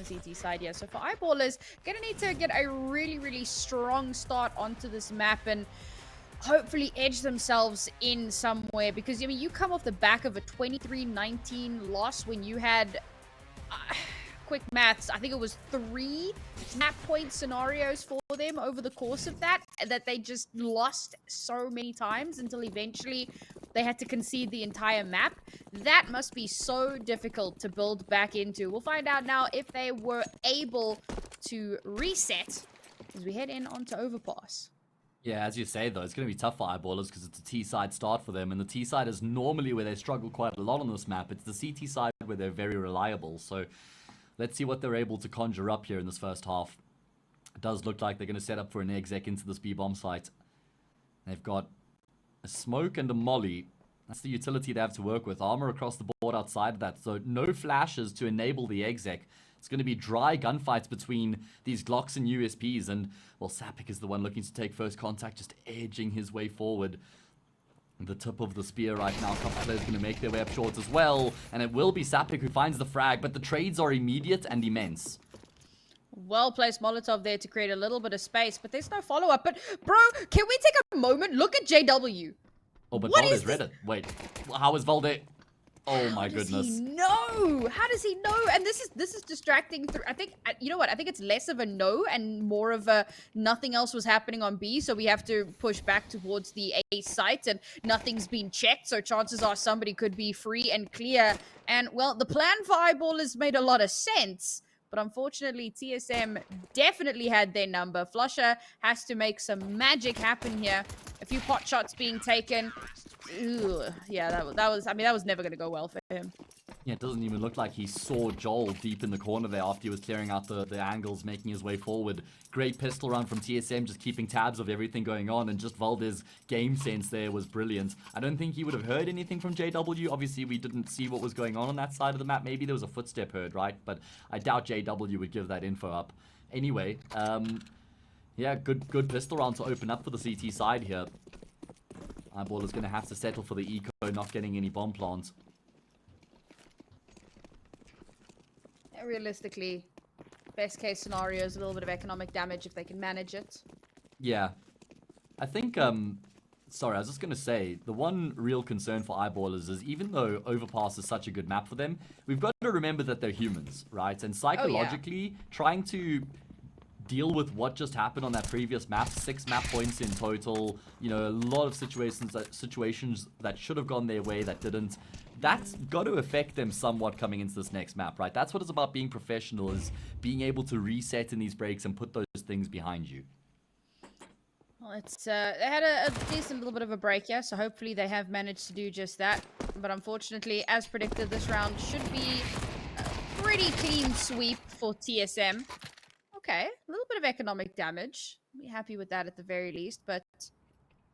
the CT side here. So for Eyeballers, gonna need to get a really, really strong start onto this map and hopefully edge themselves in somewhere, because I mean, you come off the back of a 23-19 loss when you had quick maths, I think it was 3 map point scenarios for them over the course of that they just lost so many times until eventually they had to concede the entire map. That must be so difficult to build back into. We'll find out now if they were able to reset as we head in onto Overpass. Yeah, as you say, though, it's going to be tough for Eyeballers because it's a T-side start for them, and the T-side is normally where they struggle quite a lot on this map. It's the CT side where they're very reliable, so let's see what they're able to conjure up here in this first half. It does look like they're going to set up for an exec into this B-bomb site. They've got a smoke and a molly. That's the utility they have to work with. Armor across the board outside of that, so no flashes to enable the exec. It's going to be dry gunfights between these Glocks and USPs, and, well, Sapik is the one looking to take first contact, just edging his way forward. The tip of the spear right now. A couple players going to make their way up short as well, and it will be Sapik who finds the frag, but the trades are immediate and immense. Well-placed Molotov there to create a little bit of space, but there's no follow-up. But, bro, can we take a moment? Look at JW. Oh, but What Valde's is read it. Wait, how is Valde? Oh my goodness. How does he know? How does he know? And this is distracting. I think, you know what? I think it's less of a no and more of a nothing else was happening on B, so we have to push back towards the A site, and nothing's been checked, so chances are somebody could be free and clear. And, well, the plan for Eyeballers made a lot of sense, but unfortunately, TSM definitely had their number. Flusher has to make some magic happen here. A few pot shots being taken. Ugh. Yeah, that was never going to go well for him. Yeah, it doesn't even look like he saw Joel deep in the corner there after he was clearing out the angles, making his way forward. Great pistol run from TSM, just keeping tabs of everything going on, and just Valde's game sense there was brilliant. I don't think he would have heard anything from JW. Obviously, we didn't see what was going on that side of the map. Maybe there was a footstep heard, right? But I doubt JW would give that info up. Anyway, yeah, good pistol round to open up for the CT side here. Eyeball is going to have to settle for the eco, not getting any bomb plants. Realistically, best case scenario is a little bit of economic damage if they can manage it. Yeah. I think, sorry, I was just going to say, the one real concern for Eyeballers is even though Overpass is such a good map for them, we've got to remember that they're humans, right? And psychologically, trying to deal with what just happened on that previous map, 6 map points in total, you know, a lot of situations that should have gone their way that didn't. That's got to affect them somewhat coming into this next map, right? That's what it's about being professional, is being able to reset in these breaks and put those things behind you. Well, it's they had a decent little bit of a break, yeah, so hopefully they have managed to do just that. But unfortunately, as predicted, this round should be a pretty clean sweep for TSM. Okay, a little bit of economic damage. Be happy with that at the very least, but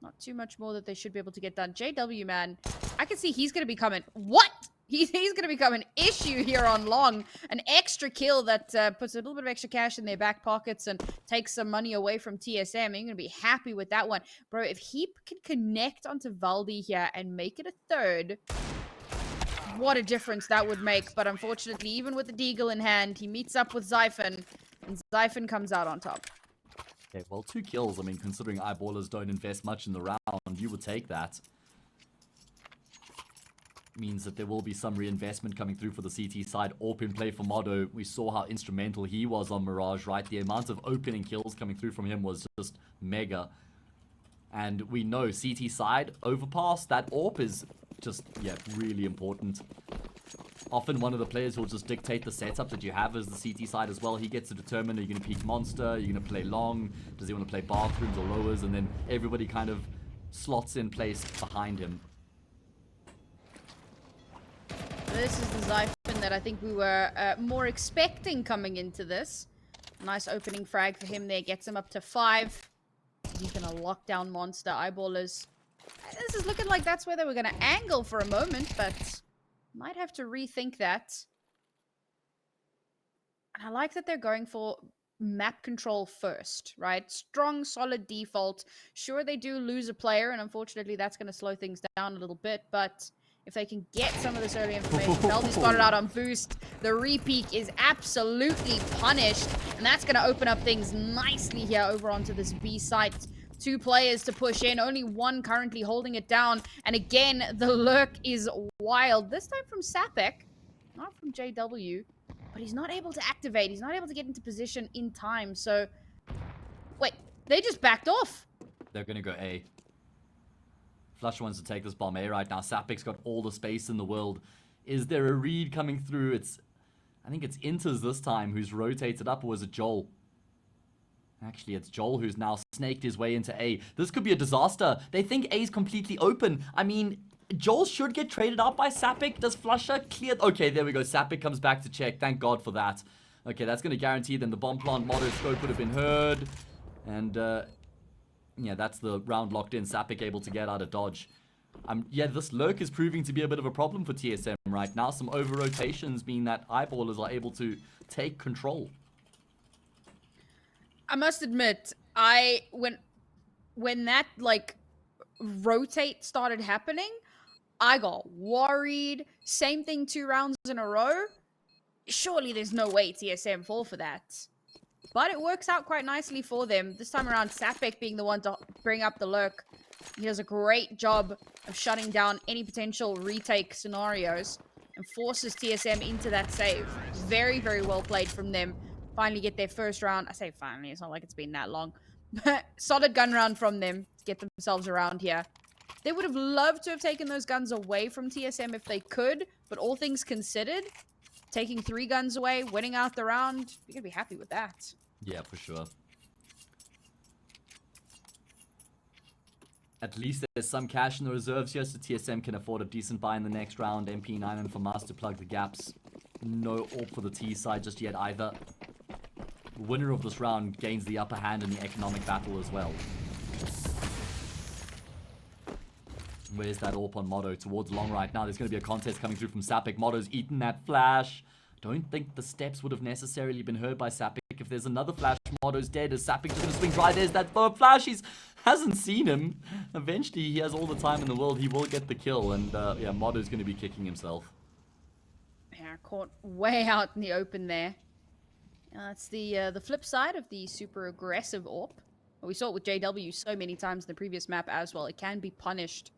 not too much more that they should be able to get done. JW, man, I can see he's going to become an... What? He's going to become an issue here on long. An extra kill that puts a little bit of extra cash in their back pockets and takes some money away from TSM. I'm going to be happy with that one. Bro, if he can connect onto Valde here and make it a third, what a difference that would make. But unfortunately, even with the Deagle in hand, he meets up with Zyphon, and Zyphon comes out on top. Okay, well, 2 kills. I mean, considering Eyeballers don't invest much in the round, you would take that. Means that there will be some reinvestment coming through for the CT side. Open play for Modo. We saw how instrumental he was on Mirage, right? The amount of opening kills coming through from him was just mega. And we know CT side, Overpass, that AWP is just, yeah, really important. Often one of the players who will just dictate the setup that you have as the CT side as well. He gets to determine, are you going to peek monster, are you going to play long, does he want to play bathrooms or lowers, and then everybody kind of slots in place behind him. This is the Zyphon that I think we were more expecting coming into this. Nice opening frag for him there, gets him up to 5. He's going to lock down monster. Eyeballers. This is looking like that's where they were going to angle for a moment, but might have to rethink that. And I like that they're going for map control first, right? Strong, solid default. Sure, they do lose a player, and unfortunately that's going to slow things down a little bit, but if they can get some of this early information. Belzy spotted out on boost. The repeak is absolutely punished, and that's going to open up things nicely here over onto this B site. 2 players to push in, only 1 currently holding it down. And again, the lurk is wild. This time from Sapek, not from JW, but he's not able to activate. He's not able to get into position in time. So, wait, they just backed off. They're going to go A. Flush wants to take this bomb A right now. Sapek's got all the space in the world. Is there a read coming through? I think it's Inters this time who's rotated up, or was it Joel? Actually, it's Joel who's now snaked his way into A. This could be a disaster. They think A is completely open. I mean, Joel should get traded out by Sapek. Does Flusher clear? Okay, there we go. Sapek comes back to check. Thank God for that. Okay, that's going to guarantee them the bomb plant motto scope would have been heard. And, yeah, that's the round locked in. Sapek able to get out of dodge. Yeah, this lurk is proving to be a bit of a problem for TSM right now. Some over-rotations mean that eyeballers are able to take control. I must admit, when that, like, rotate started happening, I got worried. Same thing 2 rounds in a row. Surely there's no way TSM fall for that. But it works out quite nicely for them. This time around, Sapek being the one to bring up the lurk. He does a great job of shutting down any potential retake scenarios and forces TSM into that save. Very, very well played from them. Finally get their first round. I say finally, it's not like it's been that long. Solid gun round from them to get themselves around here. They would have loved to have taken those guns away from TSM if they could, but all things considered, taking 3 guns away, winning out the round, you're going to be happy with that. Yeah, for sure. At least there's some cash in the reserves here, so TSM can afford a decent buy in the next round. MP9 and FAMAS to plug the gaps. No AWP for the T side just yet either. The winner of this round gains the upper hand in the economic battle as well. Where's that AWP on Motto? Towards long right now. There's going to be a contest coming through from Sapek. Motto's eaten that flash. Don't think the steps would have necessarily been heard by Sapek. If there's another flash, Motto's dead. Is Sapek just going to swing dry? There's that third flash. He hasn't seen him. Eventually, he has all the time in the world. He will get the kill. And yeah, Motto's going to be kicking himself. Yeah, caught way out in the open there. It's the flip side of the super aggressive AWP. We saw it with JW so many times in the previous map as well. It can be punished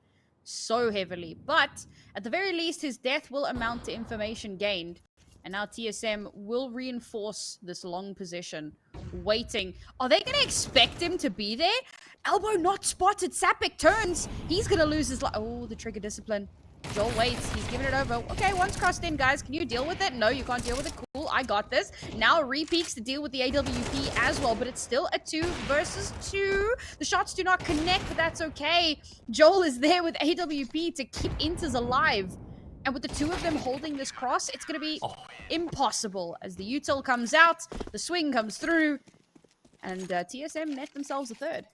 so heavily. But at the very least, his death will amount to information gained. And now TSM will reinforce this long position. Waiting. Are they going to expect him to be there? Elbow not spotted. Sapek turns. He's going to lose his life. Oh, the trigger discipline. Joel waits. He's giving it over. Okay, one's crossed in, guys. Can you deal with it? No, you can't deal with it. Cool, I got this. Now repeaks to deal with the AWP as well, but it's still a 2 versus 2. The shots do not connect, but that's okay. Joel is there with AWP to keep Inters alive. And with the 2 of them holding this cross, it's going to be impossible. As the util comes out, the swing comes through, and TSM net themselves a 3rd.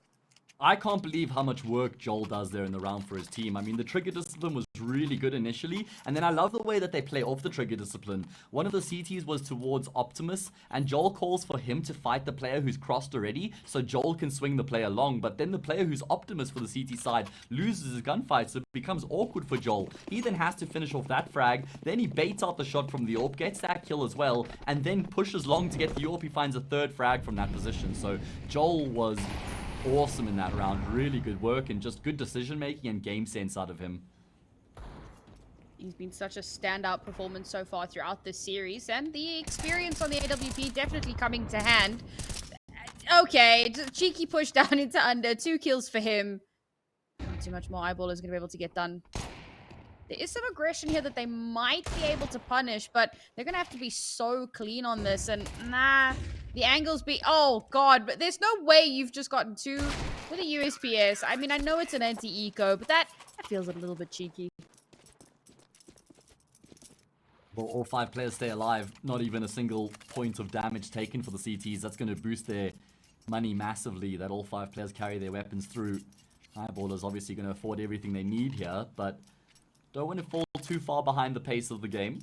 I can't believe how much work Joel does there in the round for his team. I mean, the trigger discipline was really good initially, and then I love the way that they play off the trigger discipline. One of the CTs was towards Optimus, and Joel calls for him to fight the player who's crossed already, so Joel can swing the player long, but then the player who's Optimus for the CT side loses his gunfight, so it becomes awkward for Joel. He then has to finish off that frag, then he baits out the shot from the AWP, gets that kill as well, and then pushes long to get the AWP. He finds a 3rd frag from that position, so Joel was awesome in that round. Really good work and just good decision making and game sense out of him. He's been such a standout performance so far throughout this series, and the experience on the AWP definitely coming to hand. Okay, cheeky push down into under. 2 kills for him. Not too much more eyeball is going to be able to get done. There is some aggression here that they might be able to punish, but they're going to have to be so clean on this. And nah, the angles be... Oh, God. But there's no way you've just gotten 2 with a USPS. I mean, I know it's an anti-eco, but that feels a little bit cheeky. Well, all 5 players stay alive. Not even a single point of damage taken for the CTs. That's going to boost their money massively, that all 5 players carry their weapons through. Eyeballers obviously going to afford everything they need here, but... don't want to fall too far behind the pace of the game.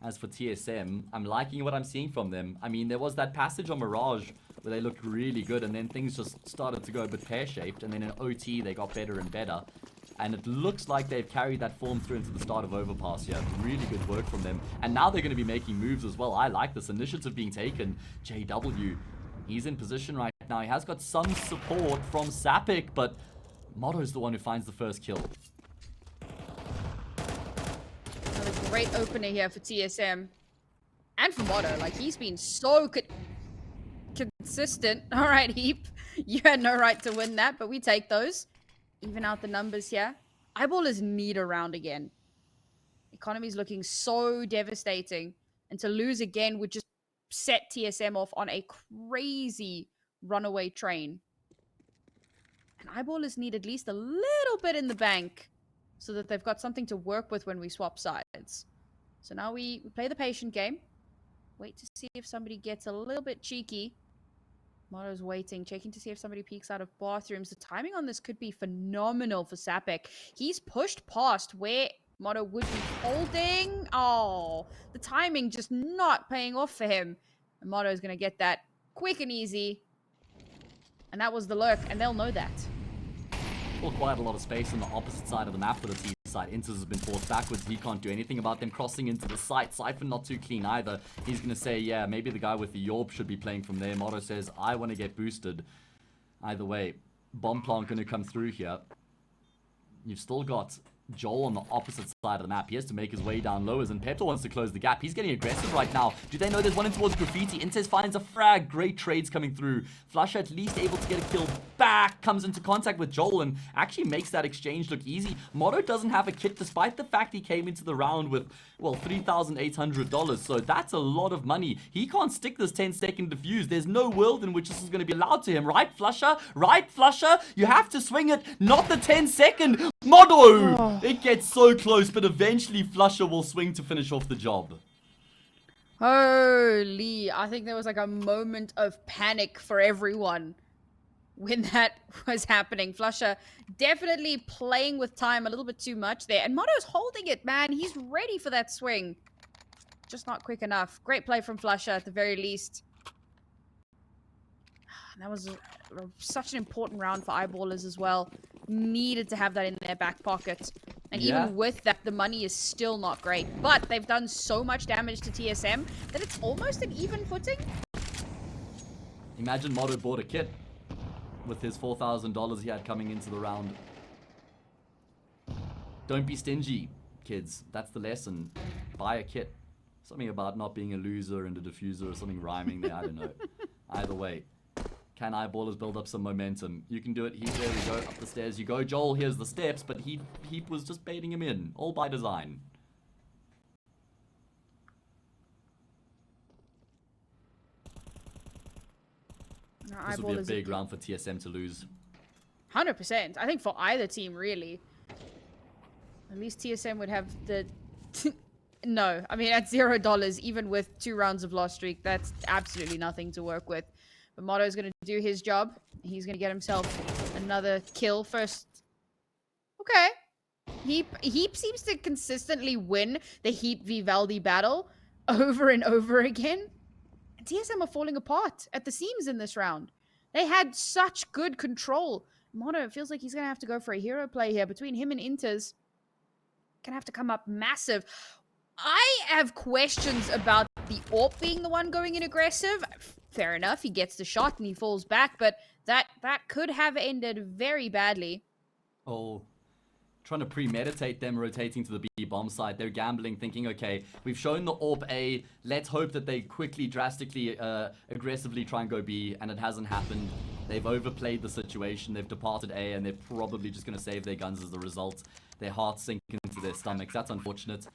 As for TSM, I'm liking what I'm seeing from them. I mean, there was that passage on Mirage where they looked really good, and then things just started to go a bit pear-shaped, and then in OT they got better and better. And it looks like they've carried that form through into the start of Overpass here. Really good work from them. And now they're going to be making moves as well. I like this initiative being taken. JW, he's in position right now. He has got some support from Sapik, but Motto's the one who finds the first kill. Another great opener here for TSM. And for Motto. Like, he's been so consistent. All right, Heap. You had no right to win that, but we take those. Even out the numbers here. Eyeballers need a round again. Economy's looking so devastating. And to lose again would just set TSM off on a crazy runaway train. And Eyeballers need at least a little bit in the bank so that they've got something to work with when we swap sides. So now we play the patient game. Wait to see if somebody gets a little bit cheeky. Motto's waiting, checking to see if somebody peeks out of bathrooms. The timing on this could be phenomenal for Sapik. He's pushed past where Motto would be holding. Oh, the timing just not paying off for him. And Motto's going to get that quick and easy. And that was the lurk, and they'll know that. Well, quite a lot of space on the opposite side of the map for the T side. Inters has been forced backwards. He can't do anything about them crossing into the site. Zyphon not too clean either. He's going to say, yeah, maybe the guy with the Yorb should be playing from there. Motto says, I want to get boosted. Either way, bomb plant going to come through here. You've still got Joel on the opposite side of the map. He has to make his way down low, and Pepto wants to close the gap. He's getting aggressive right now. Do they know there's one in towards Graffiti? Intez finds a frag. Great trades coming through. Flusher at least able to get a kill back. Comes into contact with Joel and actually makes that exchange look easy. Motto doesn't have a kit despite the fact he came into the round with, well, $3,800. So that's a lot of money. He can't stick this 10-second defuse. There's no world in which this is going to be allowed to him. Right, Flusher? Right, Flusher? You have to swing it, not the 10-second. Motto! Oh. It gets so close, but eventually Flusher will swing to finish off the job. Holy, I think there was like a moment of panic for everyone when that was happening. Flusher definitely playing with time a little bit too much there. And Motto's holding it, man. He's ready for that swing. Just not quick enough. Great play from Flusher at the very least. That was such an important round for Eyeballers as well. Needed to have that in their back pocket. And even with that, the money is still not great. But they've done so much damage to TSM that it's almost an even footing. Imagine Motto bought a kit with his $4,000 he had coming into the round. Don't be stingy, kids. That's the lesson. Buy a kit. Something about not being a loser and a diffuser or something rhyming there. I don't know. Either way. Can Eyeballers build up some momentum? You can do it. There we go. Up the stairs you go. Joel, here's the steps, but he was just baiting him in. All by design. This would be a big round for TSM to lose. 100%. I think for either team, really. At least TSM would have the... No. I mean, at $0, even with 2 rounds of loss streak, that's absolutely nothing to work with. But Motto's going to do his job. He's going to get himself another kill first. Okay. Heap seems to consistently win the Heap Vivaldi battle over and over again. And TSM are falling apart at the seams in this round. They had such good control. Motto, it feels like he's going to have to go for a hero play here. Between him and Inters, going to have to come up massive. I have questions about the AWP being the one going in aggressive. Fair enough, he gets the shot and he falls back, but that could have ended very badly. Oh, trying to premeditate them rotating to the B bomb side. They're gambling, thinking, okay, we've shown the AWP A. Let's hope that they quickly, drastically, aggressively try and go B, and it hasn't happened. They've overplayed the situation. They've departed A, and they're probably just going to save their guns as a result. Their hearts sink into their stomachs. That's unfortunate.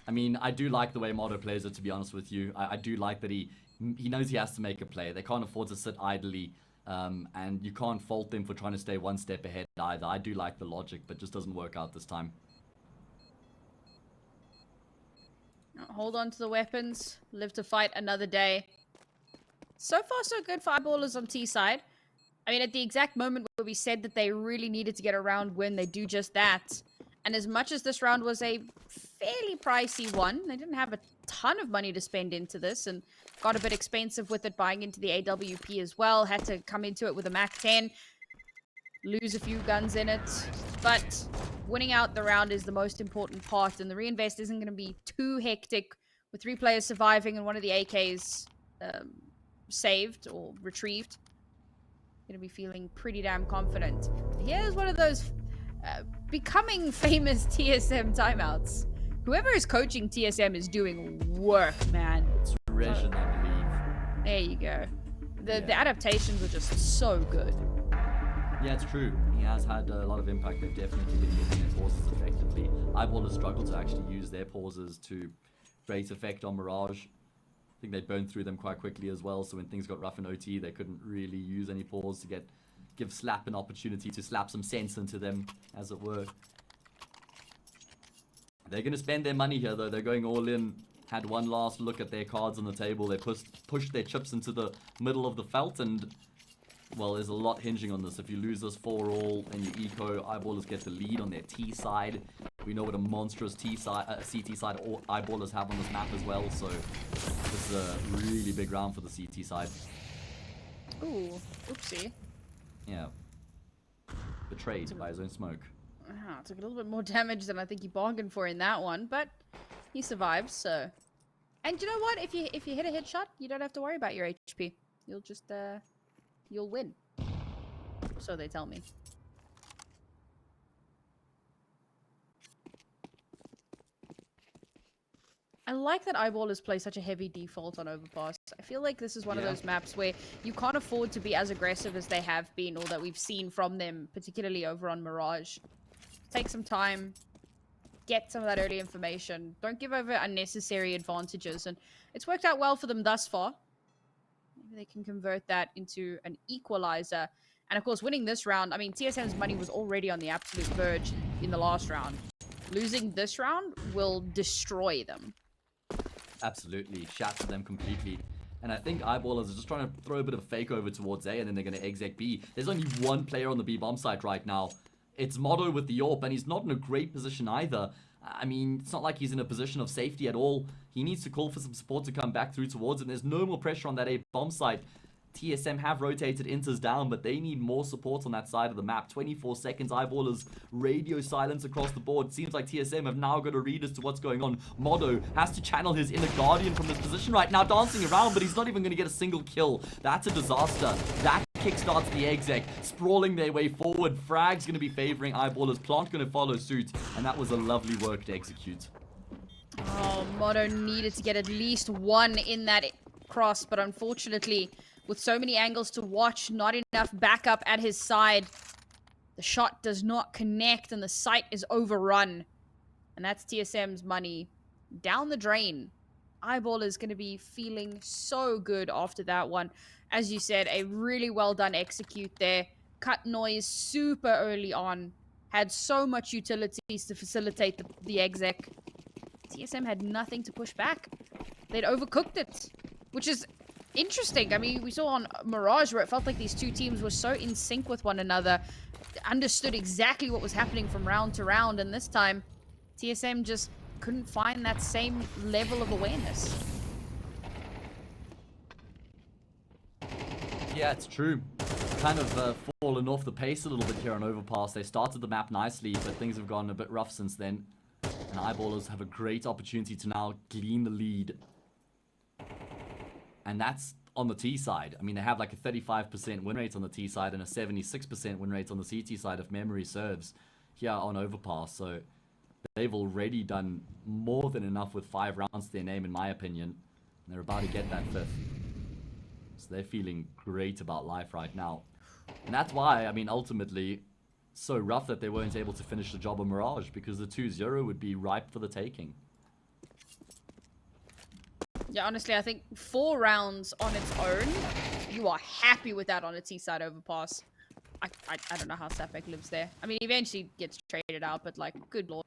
I mean, I do like the way Motto plays it, to be honest with you. I do like that he knows he has to make a play. They can't afford to sit idly, and you can't fault them for trying to stay one step ahead either. I do like the logic, but just doesn't work out this time. Hold on to the weapons. Live to fight another day. So far, so good for Eyeballers on T side. I mean, at the exact moment where we said that they really needed to get a round win, they do just that. And as much as this round was a fairly pricey one, they didn't have a ton of money to spend into this and got a bit expensive with it, buying into the AWP as well. Had to come into it with a MAC 10. lose a few guns in it. But winning out the round is the most important part, and the reinvest isn't going to be too hectic with 3 players surviving and one of the AKs saved or retrieved. Going to be feeling pretty damn confident. Here's one of those becoming famous TSM timeouts. Whoever is coaching TSM is doing work, man. It's Regin, I believe. There you go. The adaptations were just so good. Yeah, it's true. He has had a lot of impact. They've definitely been using their pauses effectively. Eyeball has struggled to actually use their pauses to great effect on Mirage. I think they burned through them quite quickly as well, so when things got rough in OT, they couldn't really use any pause to give Slap an opportunity to slap some sense into them, as it were. They're going to spend their money here, though. They're going all in. Had one last look at their cards on the table. They pushed their chips into the middle of the felt, and well, there's a lot hinging on this. If you lose this 4-all and you eco, Eyeballers get the lead on their T side. We know what a monstrous CT side Eyeballers have on this map as well, so this is a really big round for the CT side. Ooh, oopsie. Yeah. Betrayed by his own smoke. Took a little bit more damage than I think he bargained for in that one, but he survives, so. And you know what? If you hit a headshot, you don't have to worry about your HP. You'll just, you'll win. So they tell me. I like that Eyeballers play such a heavy default on Overpass. I feel like this is one of those maps where you can't afford to be as aggressive as they have been or that we've seen from them, particularly over on Mirage. Take some time, get some of that early information. Don't give over unnecessary advantages, and it's worked out well for them thus far. Maybe they can convert that into an equalizer. And of course, winning this round, I mean, TSM's money was already on the absolute verge in the last round. Losing this round will destroy them. Absolutely, shatter them completely. And I think Eyeballers are just trying to throw a bit of fake over towards A, and then they're going to exec B. There's only one player on the B bomb site right now. It's Motto with the AWP, and he's not in a great position either. I mean, it's not like he's in a position of safety at all. He needs to call for some support to come back through towards him. There's no more pressure on that A bomb site. TSM have rotated Inters down, but they need more support on that side of the map. 24 seconds, Eyeballers, radio silence across the board. Seems like TSM have now got a read as to what's going on. Modo has to channel his inner guardian from this position right now, dancing around, but he's not even going to get a single kill. That's a disaster. That kickstarts the exec, sprawling their way forward. Frag's going to be favoring Eyeballers, Plant going to follow suit, and that was a lovely work to execute. Oh, Modo needed to get at least one in that cross, but unfortunately, with so many angles to watch, not enough backup at his side, the shot does not connect and the site is overrun. And that's TSM's money down the drain. Eyeball is going to be feeling so good after that one. As you said, a really well done execute there. Cut noise super early on. Had so much utilities to facilitate the exec. TSM had nothing to push back. They'd overcooked it, which is interesting. I mean, we saw on Mirage where it felt like these two teams were so in sync with one another, understood exactly what was happening from round to round, and this time TSM just couldn't find that same level of awareness. Yeah, it's true. Kind of fallen off the pace a little bit here on Overpass. They started the map nicely, but things have gone a bit rough since then. And Eyeballers have a great opportunity to now glean the lead. And that's on the T side. I mean, they have like a 35% win rate on the T side and a 76% win rate on the CT side, if memory serves, here on Overpass. So they've already done more than enough with 5 rounds to their name, in my opinion. And they're about to get that 5th. So they're feeling great about life right now. And that's why, I mean, ultimately, so rough that they weren't able to finish the job on Mirage, because the 2-0 would be ripe for the taking. Yeah, honestly, I think 4 rounds on its own, you are happy with that on a T-side Overpass. I don't know how Sapek lives there. I mean, eventually gets traded out, but like, good lord.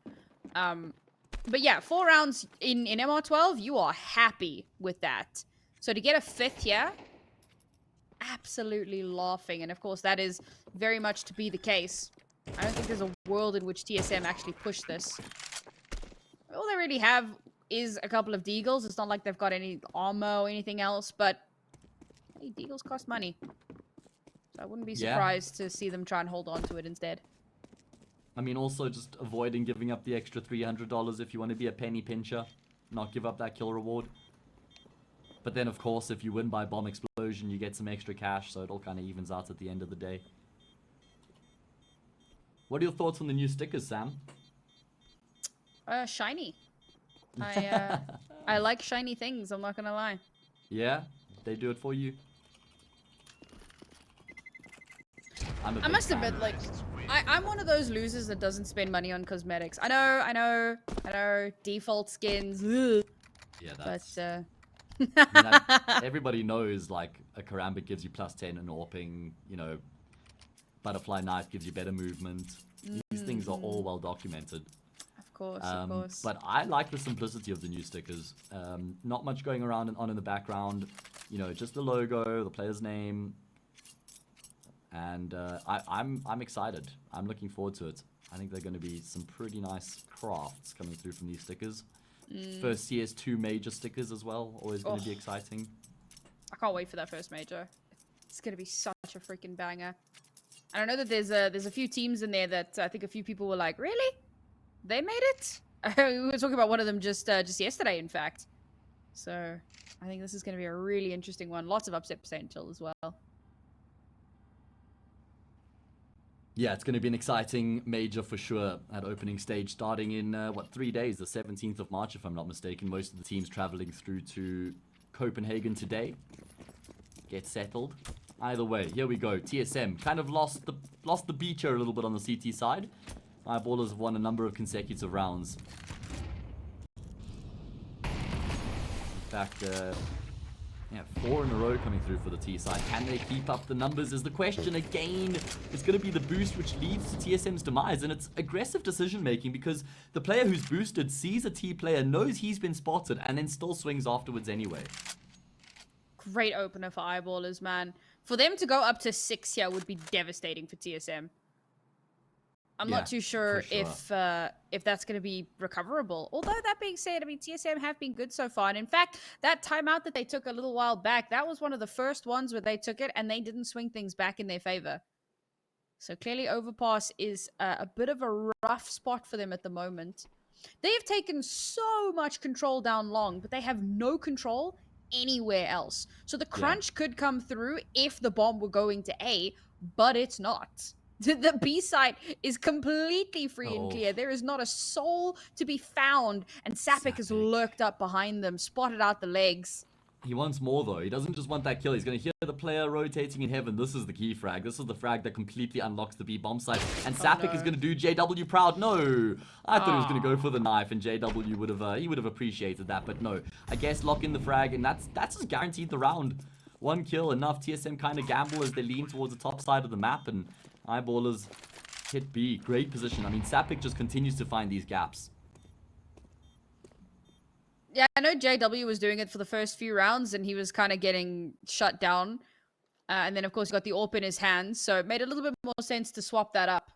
But yeah, 4 rounds in MR12, you are happy with that. So to get a 5th here, absolutely laughing. And of course, that is very much to be the case. I don't think there's a world in which TSM actually push this. All they really have is a couple of Deagles. It's not like they've got any armor or anything else, but hey, Deagles cost money. So I wouldn't be Yeah. surprised to see them try and hold on to it instead. I mean, also just avoiding giving up the extra $300 if you want to be a penny pincher, not give up that kill reward. But then, of course, if you win by bomb explosion, you get some extra cash, so it all kind of evens out at the end of the day. What are your thoughts on the new stickers, Sam? Shiny. I like shiny things, I'm not gonna lie. Yeah? They do it for you? I must admit, like, I'm one of those losers that doesn't spend money on cosmetics. I know, default skins, ugh, Yeah, that's... but, I mean, everybody knows, like, a Karambit gives you +10 and AWPing, you know, Butterfly Knife gives you better movement. These things are all well documented. Of course. But I like the simplicity of the new stickers. Not much going around and on in the background. You know, just the logo, the player's name. And I'm excited. I'm looking forward to it. I think they're going to be some pretty nice crafts coming through from these stickers. First CS2 major stickers as well. Always going to be exciting. I can't wait for that first major. It's going to be such a freaking banger. And I know that there's a few teams in there that I think a few people were like, really? They made it? We were talking about one of them just yesterday, in fact. So I think this is going to be a really interesting one. Lots of upset potential as well. Yeah, it's going to be an exciting major for sure at opening stage, starting in, 3 days, the 17th of March, if I'm not mistaken. Most of the teams traveling through to Copenhagen today. Get settled. Either way, here we go. TSM kind of lost the beat here a little bit on the CT side. Eyeballers have won a number of consecutive rounds. In fact, 4 in a row coming through for the T side. Can they keep up the numbers is the question. Again, it's going to be the boost which leads to TSM's demise, and it's aggressive decision making because the player who's boosted sees a T player, knows he's been spotted, and then still swings afterwards anyway. Great opener for Eyeballers, man. For them to go up to 6 here would be devastating for TSM. I'm not too sure if that's going to be recoverable. Although, that being said, I mean, TSM have been good so far. And in fact, that timeout that they took a little while back, that was one of the first ones where they took it and they didn't swing things back in their favor. So clearly Overpass is a bit of a rough spot for them at the moment. They have taken so much control down long, but they have no control anywhere else. So the crunch could come through if the bomb were going to A, but it's not. The B side is completely free and clear. There is not a soul to be found, and Sapik has lurked up behind them, spotted out the legs. He wants more though. He doesn't just want that kill. He's going to hear the player rotating in heaven. This is the key frag. This is the frag that completely unlocks the B bomb site. And Sapik is going to do JW proud. No, I thought he was going to go for the knife, and JW would have appreciated that, but no. I guess lock in the frag, and that's just guaranteed the round. 1 kill enough. TSM kind of gamble as they lean towards the top side of the map, and Eyeballers hit B. Great position. I mean, Sapik just continues to find these gaps. Yeah, I know JW was doing it for the first few rounds, and he was kind of getting shut down. And then, of course, he got the AWP in his hands, so it made a little bit more sense to swap that up.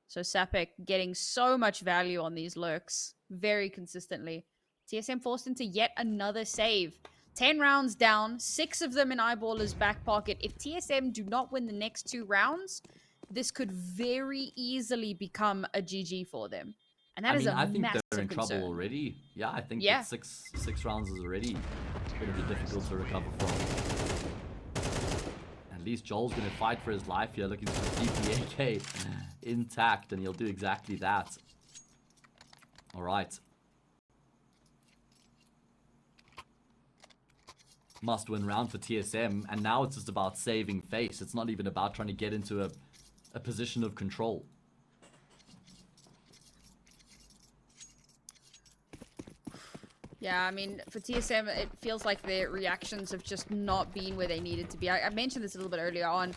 So Sapik getting so much value on these lurks very consistently. TSM forced into yet another save. 10 rounds down, 6 of them in Eyeballers' back pocket. If TSM do not win the next 2 rounds, this could very easily become a GG for them. And that is a massive concern. I think they're in trouble already. Yeah, I think that six rounds is already going to be difficult to recover from. At least Joel's going to fight for his life here, looking to keep the AK intact, and he'll do exactly that. All right. Must-win round for TSM, and now it's just about saving face. It's not even about trying to get into a position of control. Yeah, I mean, for TSM, it feels like their reactions have just not been where they needed to be. I mentioned this a little bit earlier on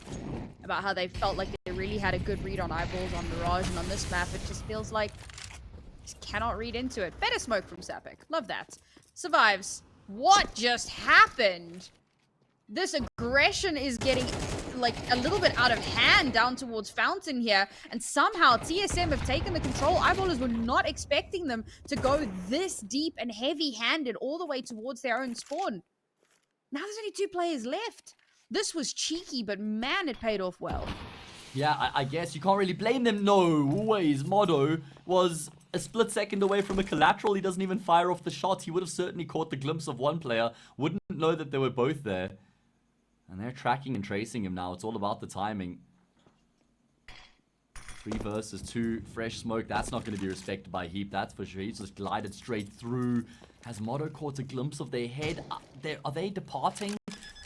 about how they felt like they really had a good read on Eyeballs, on Mirage, and on this map. It just feels like just cannot read into it. Better smoke from Sapik. Love that. Survives. What just happened? This aggression is getting like a little bit out of hand down towards Fountain here, and somehow TSM have taken the control. Eyeballers were not expecting them to go this deep and heavy-handed all the way towards their own spawn. Now there's only 2 players left. This was cheeky, but man, it paid off well. Yeah, I guess you can't really blame them. No ways. Modo was a split second away from a collateral. He doesn't even fire off the shot. He would have certainly caught the glimpse of one player. Wouldn't know that they were both there. And they're tracking and tracing him now. It's all about the timing. 3 versus 2. Fresh smoke. That's not going to be respected by Heap. That's for sure. He's just glided straight through. Has Modo caught a glimpse of their head? Are they departing?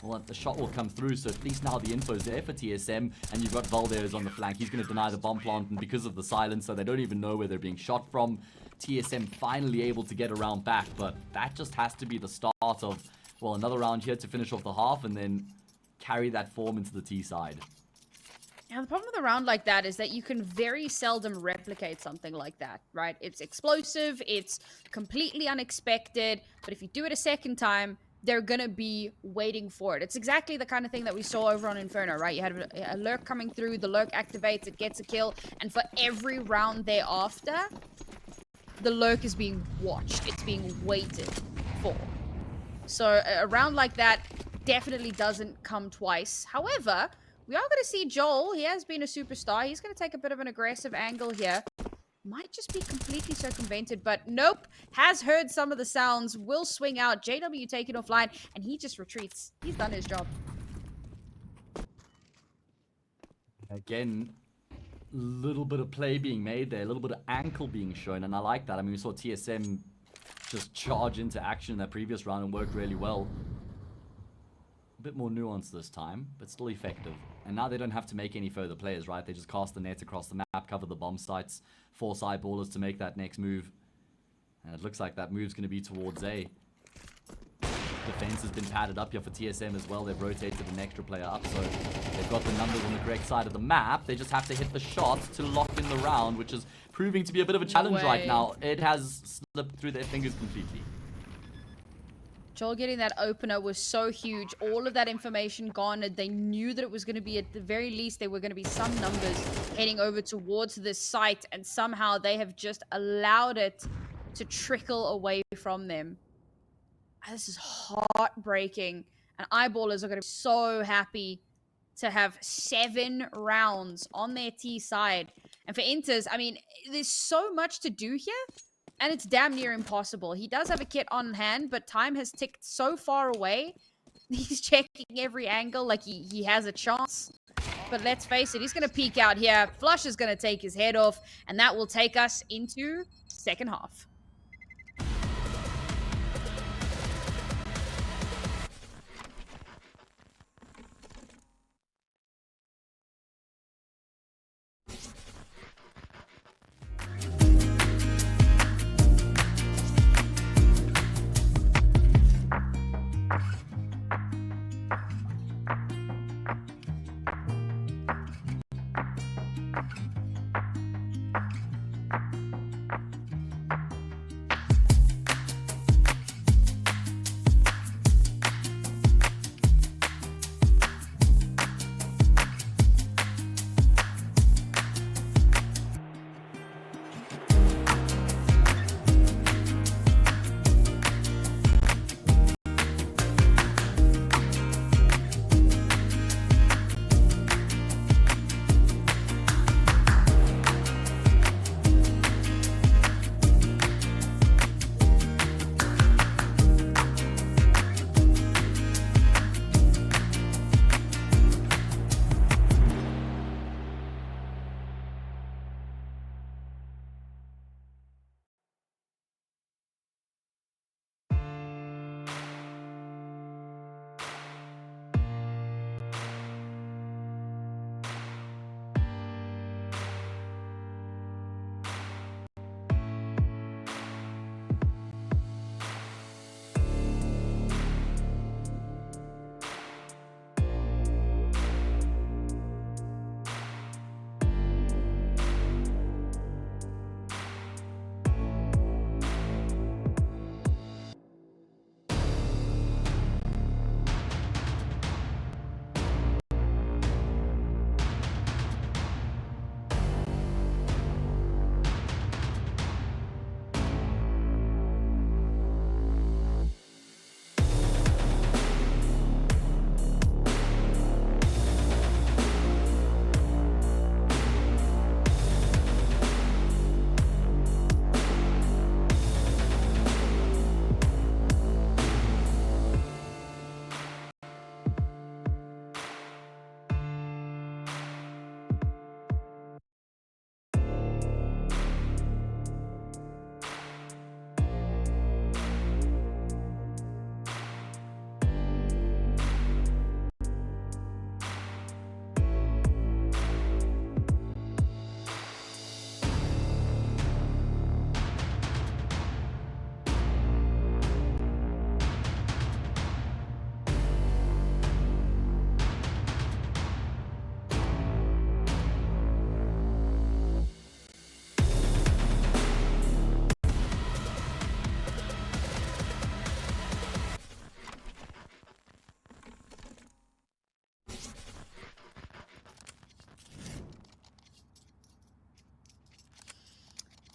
Well, the shot will come through, so at least now the info's there for TSM, and you've got Valdez on the flank. He's going to deny the bomb plant, and because of the silence, so they don't even know where they're being shot from. TSM finally able to get around back, but that just has to be the start of, well, another round here to finish off the half, and then carry that form into the T side. Now, the problem with a round like that is that you can very seldom replicate something like that, right? It's explosive, it's completely unexpected, but if you do it a second time, they're gonna be waiting for it. It's exactly the kind of thing that we saw over on Inferno, right? You had a lurk coming through, the lurk activates, it gets a kill, and for every round thereafter, the lurk is being watched. It's being waited for. So a round like that definitely doesn't come twice. However, we are going to see Joel. He has been a superstar. He's going to take a bit of an aggressive angle here. Might just be completely circumvented, but nope. Has heard some of the sounds. Will swing out. JW taken offline, and he just retreats. He's done his job. Again, little bit of play being made there. A little bit of ankle being shown, and I like that. I mean, we saw TSM just charge into action in that previous round and worked really well. A bit more nuance this time, but still effective. And now they don't have to make any further plays, right? They just cast the net across the map, cover the bomb sites, force eyeballers to make that next move. And it looks like that move's going to be towards A. Defense has been padded up here for TSM as well. They've rotated an extra player up, so they've got the numbers on the correct side of the map. They just have to hit the shot to lock in the round, which is proving to be a bit of a challenge right now. It has slipped through their fingers completely. Joel getting that opener was so huge. All of that information garnered. They knew that it was going to be, at the very least, there were going to be some numbers heading over towards this site, and somehow they have just allowed it to trickle away from them. This is heartbreaking. And eyeballers are going to be so happy to have 7 rounds on their T side. And for Inters, I mean, there's so much to do here. And it's damn near impossible. He does have a kit on hand, but time has ticked so far away. He's checking every angle like he has a chance. But let's face it, he's going to peek out here. Flush is going to take his head off, and that will take us into second half.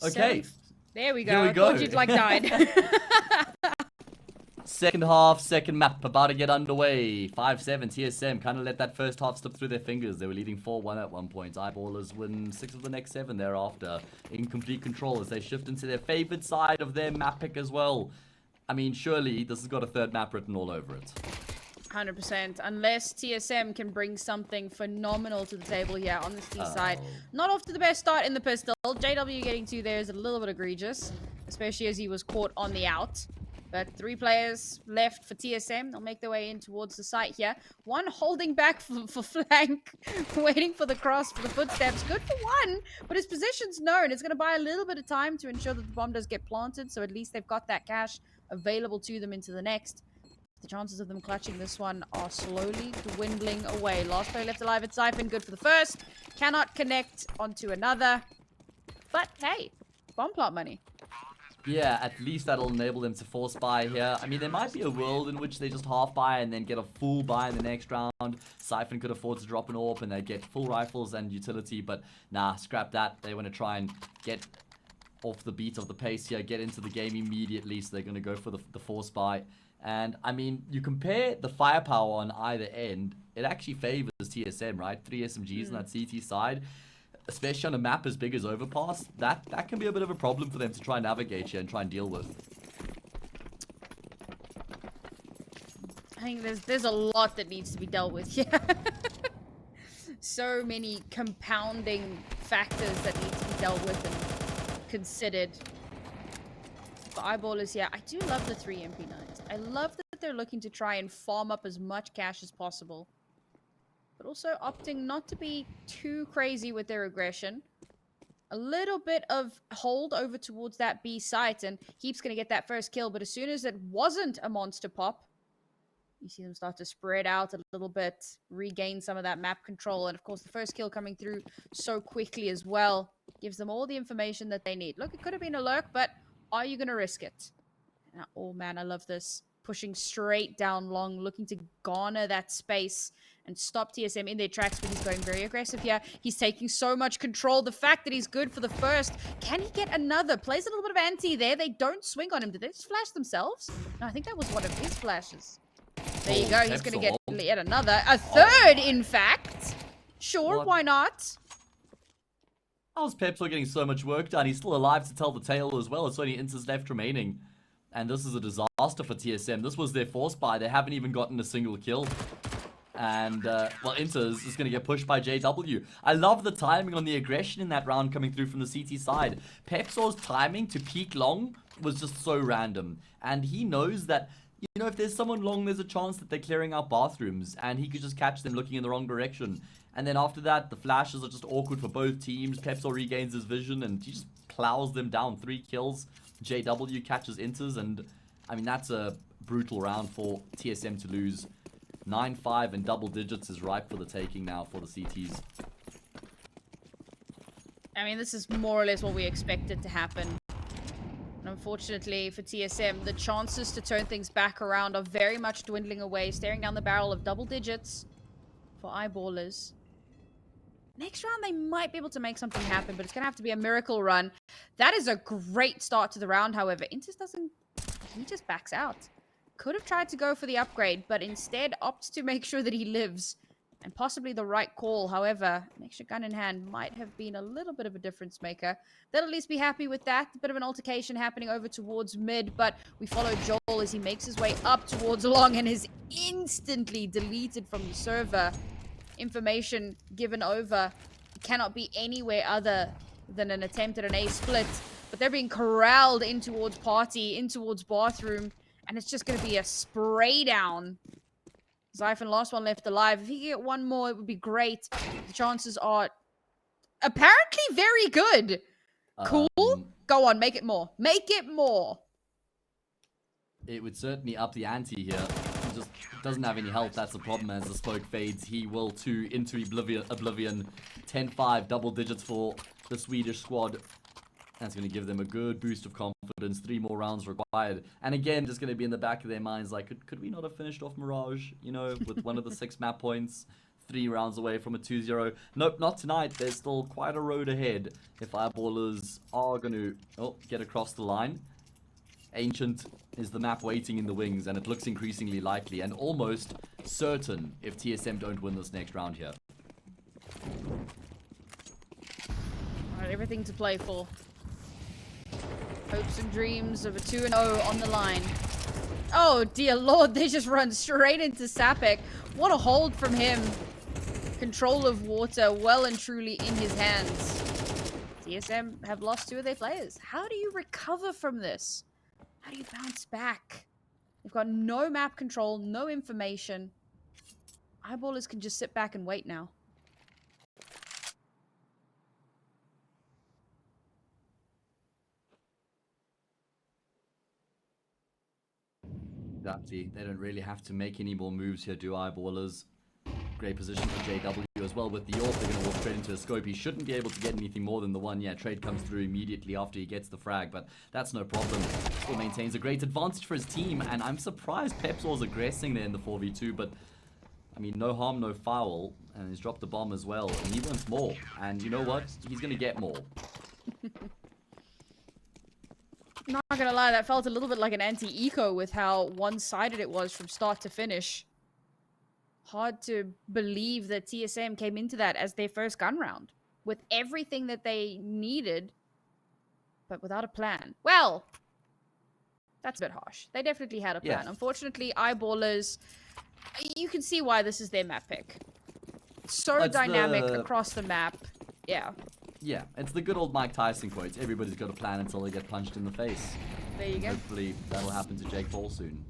Okay. 7th. There we go. Here we I thought go. you'd like died. Second half, second map about to get underway. 5-7 TSM kind of let that first half slip through their fingers. They were leading 4-1 at one point. Eyeballers win 6 of the next 7 thereafter. In complete control as they shift into their favored side of their map pick as well. I mean, surely this has got a third map written all over it. 100%. Unless TSM can bring something phenomenal to the table here on the C side. Not off to the best start in the pistol. JW getting 2 there is a little bit egregious. Especially as he was caught on the out. But 3 players left for TSM. They'll make their way in towards the site here. One holding back for flank. Waiting for the cross, for the footsteps. Good for one. But his position's known. It's going to buy a little bit of time to ensure that the bomb does get planted. So at least they've got that cash available to them into the next. The chances of them clutching this one are slowly dwindling away. Last player left alive at Zyphon. Good for the first. Cannot connect onto another. But hey, bomb plot money. Yeah, at least that'll enable them to force buy here. I mean, there might be a world in which they just half buy and then get a full buy in the next round. Zyphon could afford to drop an AWP and they get full rifles and utility, but nah, scrap that. They want to try and get off the beat of the pace here, get into the game immediately, so they're going to go for the force buy. And, I mean, you compare the firepower on either end, it actually favors TSM, right? 3 SMGs on that CT side. Especially on a map as big as Overpass, that can be a bit of a problem for them to try and navigate here and try and deal with. I think there's a lot that needs to be dealt with here. So many compounding factors that need to be dealt with and considered. For eyeballers here, I do love the 3 MP9s. I love that they're looking to try and farm up as much cash as possible. But also opting not to be too crazy with their aggression. A little bit of hold over towards that B site, and Heap's going to get that first kill. But as soon as it wasn't a monster pop, you see them start to spread out a little bit, regain some of that map control. And of course, the first kill coming through so quickly as well gives them all the information that they need. Look, it could have been a lurk, but are you going to risk it? Oh man, I love this. Pushing straight down long, looking to garner that space and stop TSM in their tracks, but he's going very aggressive here. He's taking so much control. The fact that he's good for the first, can he get another? Plays a little bit of anti there. They don't swing on him. Did they just flash themselves? No, I think that was one of his flashes. There you go. He's going to get yet another. A third, in fact. Sure, why not? How's peppzorlul getting so much work done? He's still alive to tell the tale as well. It's only inches left remaining. And this is a disaster for TSM. This was their force buy. They haven't even gotten a single kill. And, well, Inters is going to get pushed by JW. I love the timing on the aggression in that round coming through from the CT side. peppzorlul's timing to peek long was just so random. And he knows that, you know, if there's someone long, there's a chance that they're clearing out bathrooms. And he could just catch them looking in the wrong direction. And then after that, the flashes are just awkward for both teams. peppzorlul regains his vision and he just plows them down. 3 kills. JW catches Inters. And, I mean, that's a brutal round for TSM to lose. 9-5 and double digits is ripe for the taking now for the CTs. I mean, this is more or less what we expected to happen. And unfortunately for TSM, the chances to turn things back around are very much dwindling away, staring down the barrel of double digits for eyeballers. Next round, they might be able to make something happen, but it's going to have to be a miracle run. That is a great start to the round, however. Inters doesn't... He just backs out. Could have tried to go for the upgrade, but instead opts to make sure that he lives. And possibly the right call. However, an extra gun in hand might have been a little bit of a difference maker. They'll at least be happy with that. A bit of an altercation happening over towards mid, but we follow Joel as he makes his way up towards long and is instantly deleted from the server. Information given over cannot be anywhere other than an attempt at an A split. But they're being corralled in towards party, in towards bathroom. And it's just going to be a spray down. Zyphon, last one left alive. If he could get one more, it would be great. The chances are apparently very good. Cool. Go on, make it more. Make it more. It would certainly up the ante here. He just doesn't have any help. That's the problem. As the smoke fades, he will too into oblivion. 10-5, double digits for the Swedish squad. That's going to give them a good boost of confidence. 3 more rounds required. And again, just going to be in the back of their minds like, could we not have finished off Mirage, you know, with one of the 6 map points? 3 rounds away from a 2-0. Nope, not tonight. There's still quite a road ahead if Eyeballers are going to get across the line. Ancient is the map waiting in the wings, and it looks increasingly likely and almost certain if TSM don't win this next round here. Alright, everything to play for. Hopes and dreams of a 2-0 on the line. Oh dear lord, they just run straight into Sapek. What a hold from him. Control of water well and truly in his hands. TSM have lost 2 of their players. How do you recover from this? How do you bounce back? They've got no map control, no information. Eyeballers can just sit back and wait now. Exactly. They don't really have to make any more moves here, do Eyeballers. Great position for JW as well with the AWP. They're going to walk straight into a scope. He shouldn't be able to get anything more than the one. Yeah, trade comes through immediately after he gets the frag, but that's no problem. Still maintains a great advantage for his team, and I'm surprised peppzorl's aggressing there in the 4v2, but I mean, no harm, no foul, and he's dropped the bomb as well, and he wants more. And you know what? He's going to get more. Not gonna lie, that felt a little bit like an anti-eco with how one-sided it was from start to finish. Hard to believe that TSM came into that as their first gun round. With everything that they needed, but without a plan. Well, that's a bit harsh. They definitely had a plan. Yeah. Unfortunately, Eyeballers, you can see why this is their map pick. So It's dynamic across the map. Yeah. Yeah, it's the good old Mike Tyson quotes. Everybody's got a plan until they get punched in the face. There you go. Hopefully that'll happen to Jake Paul soon.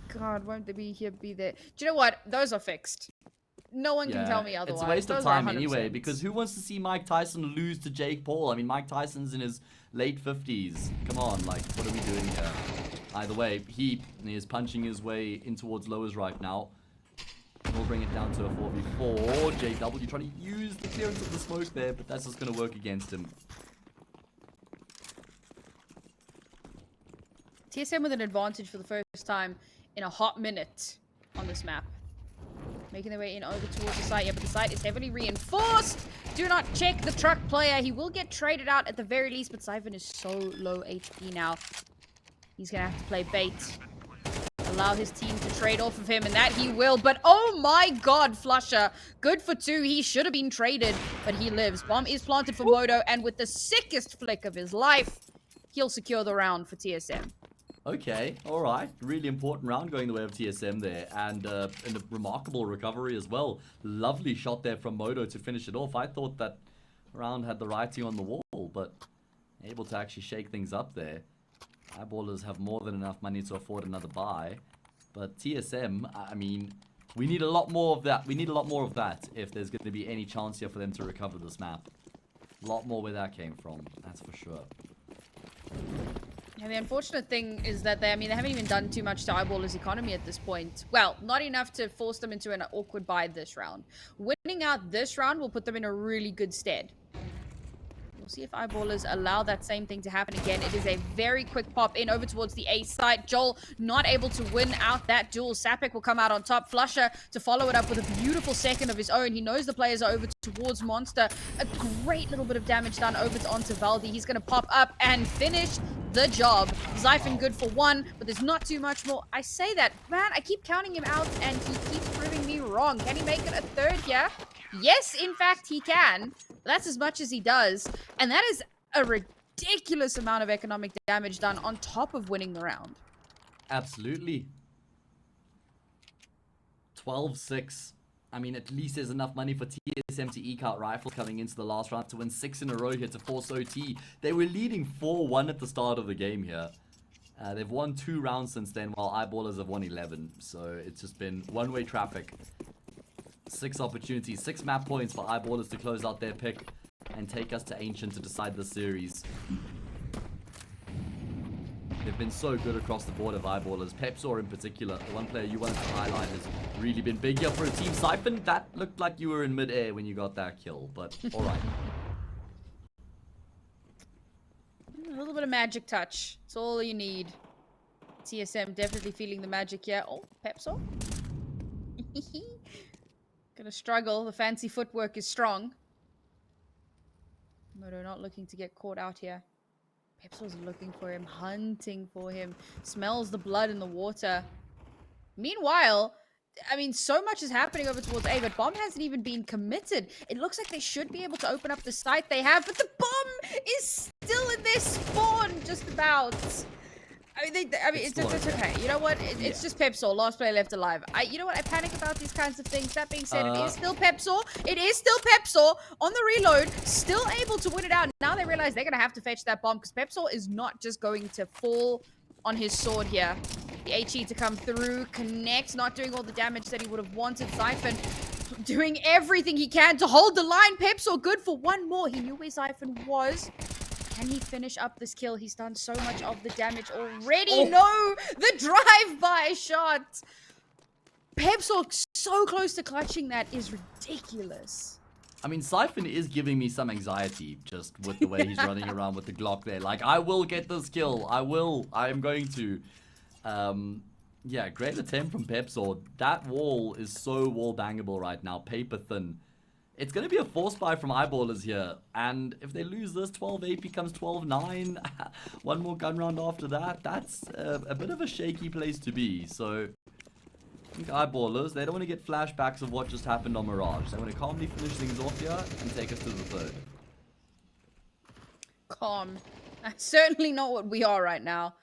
God, won't they be there? Do you know what? Those are fixed. No one can tell me otherwise. It's a waste of Those time are 100%. anyway, because who wants to see Mike Tyson lose to Jake Paul? I mean, Mike Tyson's in his late 50s. Come on, like, what are we doing here? Either way, he is punching his way in towards lowers right now. We'll bring it down to a 4v4. JW trying to use the clearance of the smoke there, but that's just going to work against him. TSM with an advantage for the first time in a hot minute on this map. Making their way in over towards the site. Yeah, but the site is heavily reinforced. Do not check the truck player. He will get traded out at the very least, but Zyphon is so low HP now. He's going to have to play bait. Allow his team to trade off of him, and that he will. But oh my god, Flusher. Good for 2. He should have been traded, but he lives. Bomb is planted for Moto, and with the sickest flick of his life, he'll secure the round for TSM. Okay, alright. Really important round going the way of TSM there. And a remarkable recovery as well. Lovely shot there from Moto to finish it off. I thought that round had the writing on the wall, but able to actually shake things up there. Eyeballers have more than enough money to afford another buy. But TSM, I mean, we need a lot more of that. We need a lot more of that if there's going to be any chance here for them to recover this map. A lot more where that came from, that's for sure. And the unfortunate thing is that they haven't even done too much to Eyeballers' economy at this point. Well, not enough to force them into an awkward buy this round. Winning out this round will put them in a really good stead. We'll see if Eyeballers allow that same thing to happen again. It is a very quick pop in over towards the A site. Joel not able to win out that duel. Sapek will come out on top. Flusher to follow it up with a beautiful second of his own. He knows the players are over towards Monster. A great little bit of damage done over onto Valdi. He's going to pop up and finish the job. Zyphon good for 1, but there's not too much more. I say that, man, I keep counting him out and he keeps proving me wrong. Can he make it a 3rd here? Yes, in fact, he can. That's as much as he does. And that is a ridiculous amount of economic damage done on top of winning the round. Absolutely. 12-6. I mean, at least there's enough money for TSM to eke out Rifle coming into the last round to win 6 in a row here to force OT. They were leading 4-1 at the start of the game here. They've won 2 rounds since then, while Eyeballers have won 11. So it's just been one-way traffic. 6 opportunities, 6 map points for Eyeballers to close out their pick and take us to Ancient to decide the series. They've been so good across the board of Eyeballers. peppzorlul in particular, the one player you wanted to highlight, has really been big here for a team. Zyphon, that looked like you were in mid-air when you got that kill, but alright. A little bit of magic touch. It's all you need. TSM definitely feeling the magic here. Oh, peppzorlul. Gonna struggle. The fancy footwork is strong. Moto not looking to get caught out here. Peppzorl's looking for him, hunting for him. Smells the blood in the water. Meanwhile, I mean, so much is happening over towards A, but bomb hasn't even been committed. It looks like they should be able to open up the site they have, but the bomb is still in their spawn, just about. I mean, it's okay. You know what? It's just Peppzorl, last player left alive. You know what? I panic about these kinds of things. That being said, it is still Peppzorl. It is still Peppzorl on the reload, still able to win it out. Now they realize they're going to have to fetch that bomb because Peppzorl is not just going to fall on his sword here. The HE to come through, connects, not doing all the damage that he would have wanted. Zyphon doing everything he can to hold the line. Peppzorl good for one more. He knew where Zyphon was. Can he finish up this kill? He's done so much of the damage already. Oh. No! The drive-by shot! Peppzorl so close to clutching that is ridiculous. I mean, Zyphon is giving me some anxiety just with the way he's running around with the Glock there. Like, I will get this kill. I am going to. Yeah, great attempt from Peppzorl. That wall is so wall bangable right now. Paper thin. It's going to be a force buy from Eyeballers here. And if they lose this, 12-8 becomes 12-9. One more gun round after that. That's a bit of a shaky place to be. So, I think Eyeballers, they don't want to get flashbacks of what just happened on Mirage. They want to calmly finish things off here and take us to the third. Calm. That's certainly not what we are right now.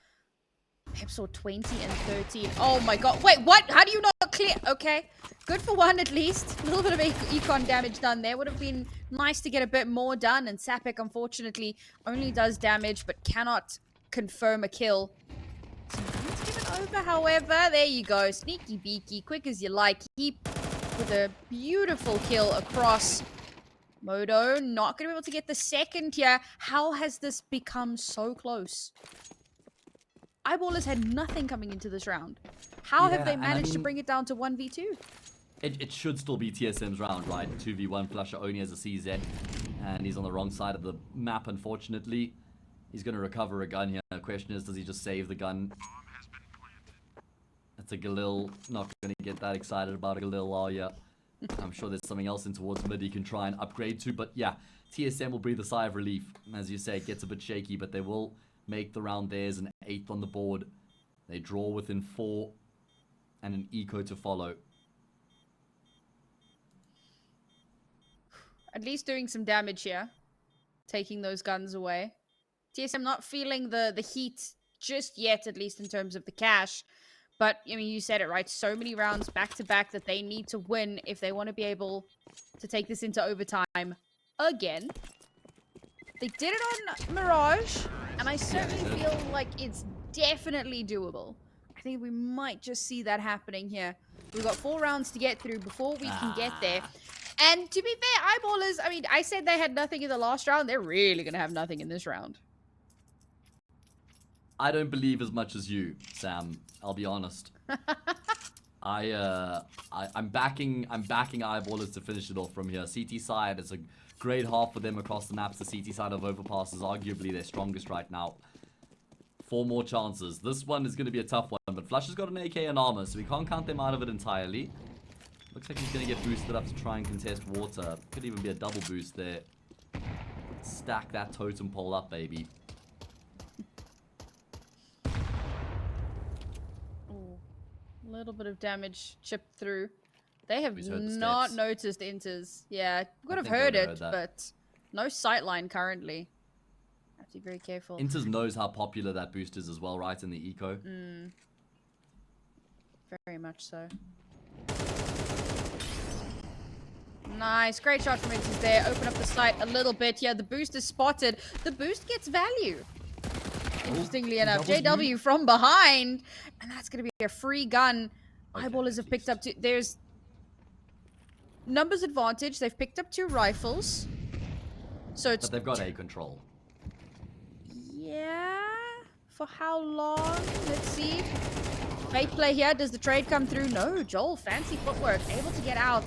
Peppzorl 20 and 13. Oh my god. Wait, what? How do you not clear? Okay. Good for one at least. A little bit of econ damage done there. Would have been nice to get a bit more done. And Sapek, unfortunately, only does damage but cannot confirm a kill. Let's give it over, however. There you go. Sneaky beaky. Quick as you like. Keep with a beautiful kill across. Modo not going to be able to get the second here. How has this become so close? Eyeballers had nothing coming into this round. How have they managed to bring it down to 1v2? It should still be TSM's round, right? 2v1, Flusher only has a CZ. And he's on the wrong side of the map, unfortunately. He's going to recover a gun here. The question is, does he just save the gun? That's a Galil. Not going to get that excited about a Galil, are ya? I'm sure there's something else in towards mid he can try and upgrade to. But yeah, TSM will breathe a sigh of relief. As you say, it gets a bit shaky, but they will make the round theirs, an 8th on the board. They draw within 4 and an eco to follow. At least doing some damage here. Taking those guns away. TSM not feeling the heat just yet, at least in terms of the cash. But, I mean, you said it, right? So many rounds back-to-back that they need to win if they want to be able to take this into overtime again. They did it on Mirage, and I certainly feel like it's definitely doable. I think we might just see that happening here. We've got 4 rounds to get through before we can get there. And to be fair, Eyeballers, I mean, I said they had nothing in the last round. They're really going to have nothing in this round. I don't believe as much as you, Sam. I'll be honest. I'm backing Eyeballers to finish it off from here. CT side is a great half for them across the maps. The CT side of Overpass is arguably their strongest right now. 4 more chances. This one is going to be a tough one, but Flush has got an AK and armor, so we can't count them out of it entirely. Looks like he's going to get boosted up to try and contest water. Could even be a double boost there. Stack that totem pole up, baby. Ooh, a little bit of damage chipped through. They have not noticed inters. Yeah, would have heard it, but no sightline currently. Have to be very careful. Inters knows how popular that boost is as well, right, in the eco. Very much so. Nice, great shot from Inters there. Open up the site a little bit. Yeah, the boost is spotted. The boost gets value. Interestingly enough, JW from behind, and that's going to be a free gun. Okay, Eyeballers have picked up 2. There's numbers advantage. They've picked up 2 rifles. So it's. But they've got A control. Yeah. For how long? Let's see. Fake play here. Does the trade come through? No. Joel, fancy footwork. Able to get out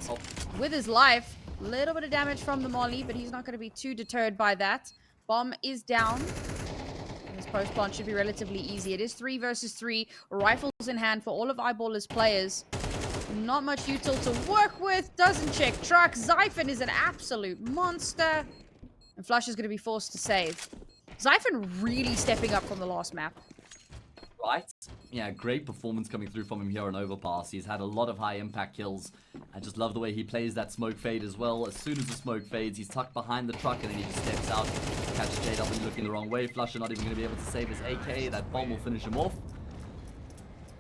with his life. Little bit of damage from the molly, but he's not going to be too deterred by that. Bomb is down. This post plant should be relatively easy. It is 3 versus 3. Rifles in hand for all of Eyeballers players. Not much util to work with. Doesn't check truck. Zyphon is an absolute monster. And Flush is going to be forced to save. Zyphon really stepping up from the last map. Right? Yeah, great performance coming through from him here on Overpass. He's had a lot of high impact kills. I just love the way he plays that smoke fade as well. As soon as the smoke fades, he's tucked behind the truck and then he just steps out. Catches JW looking the wrong way. Flusher not even going to be able to save his AK. That bomb will finish him off.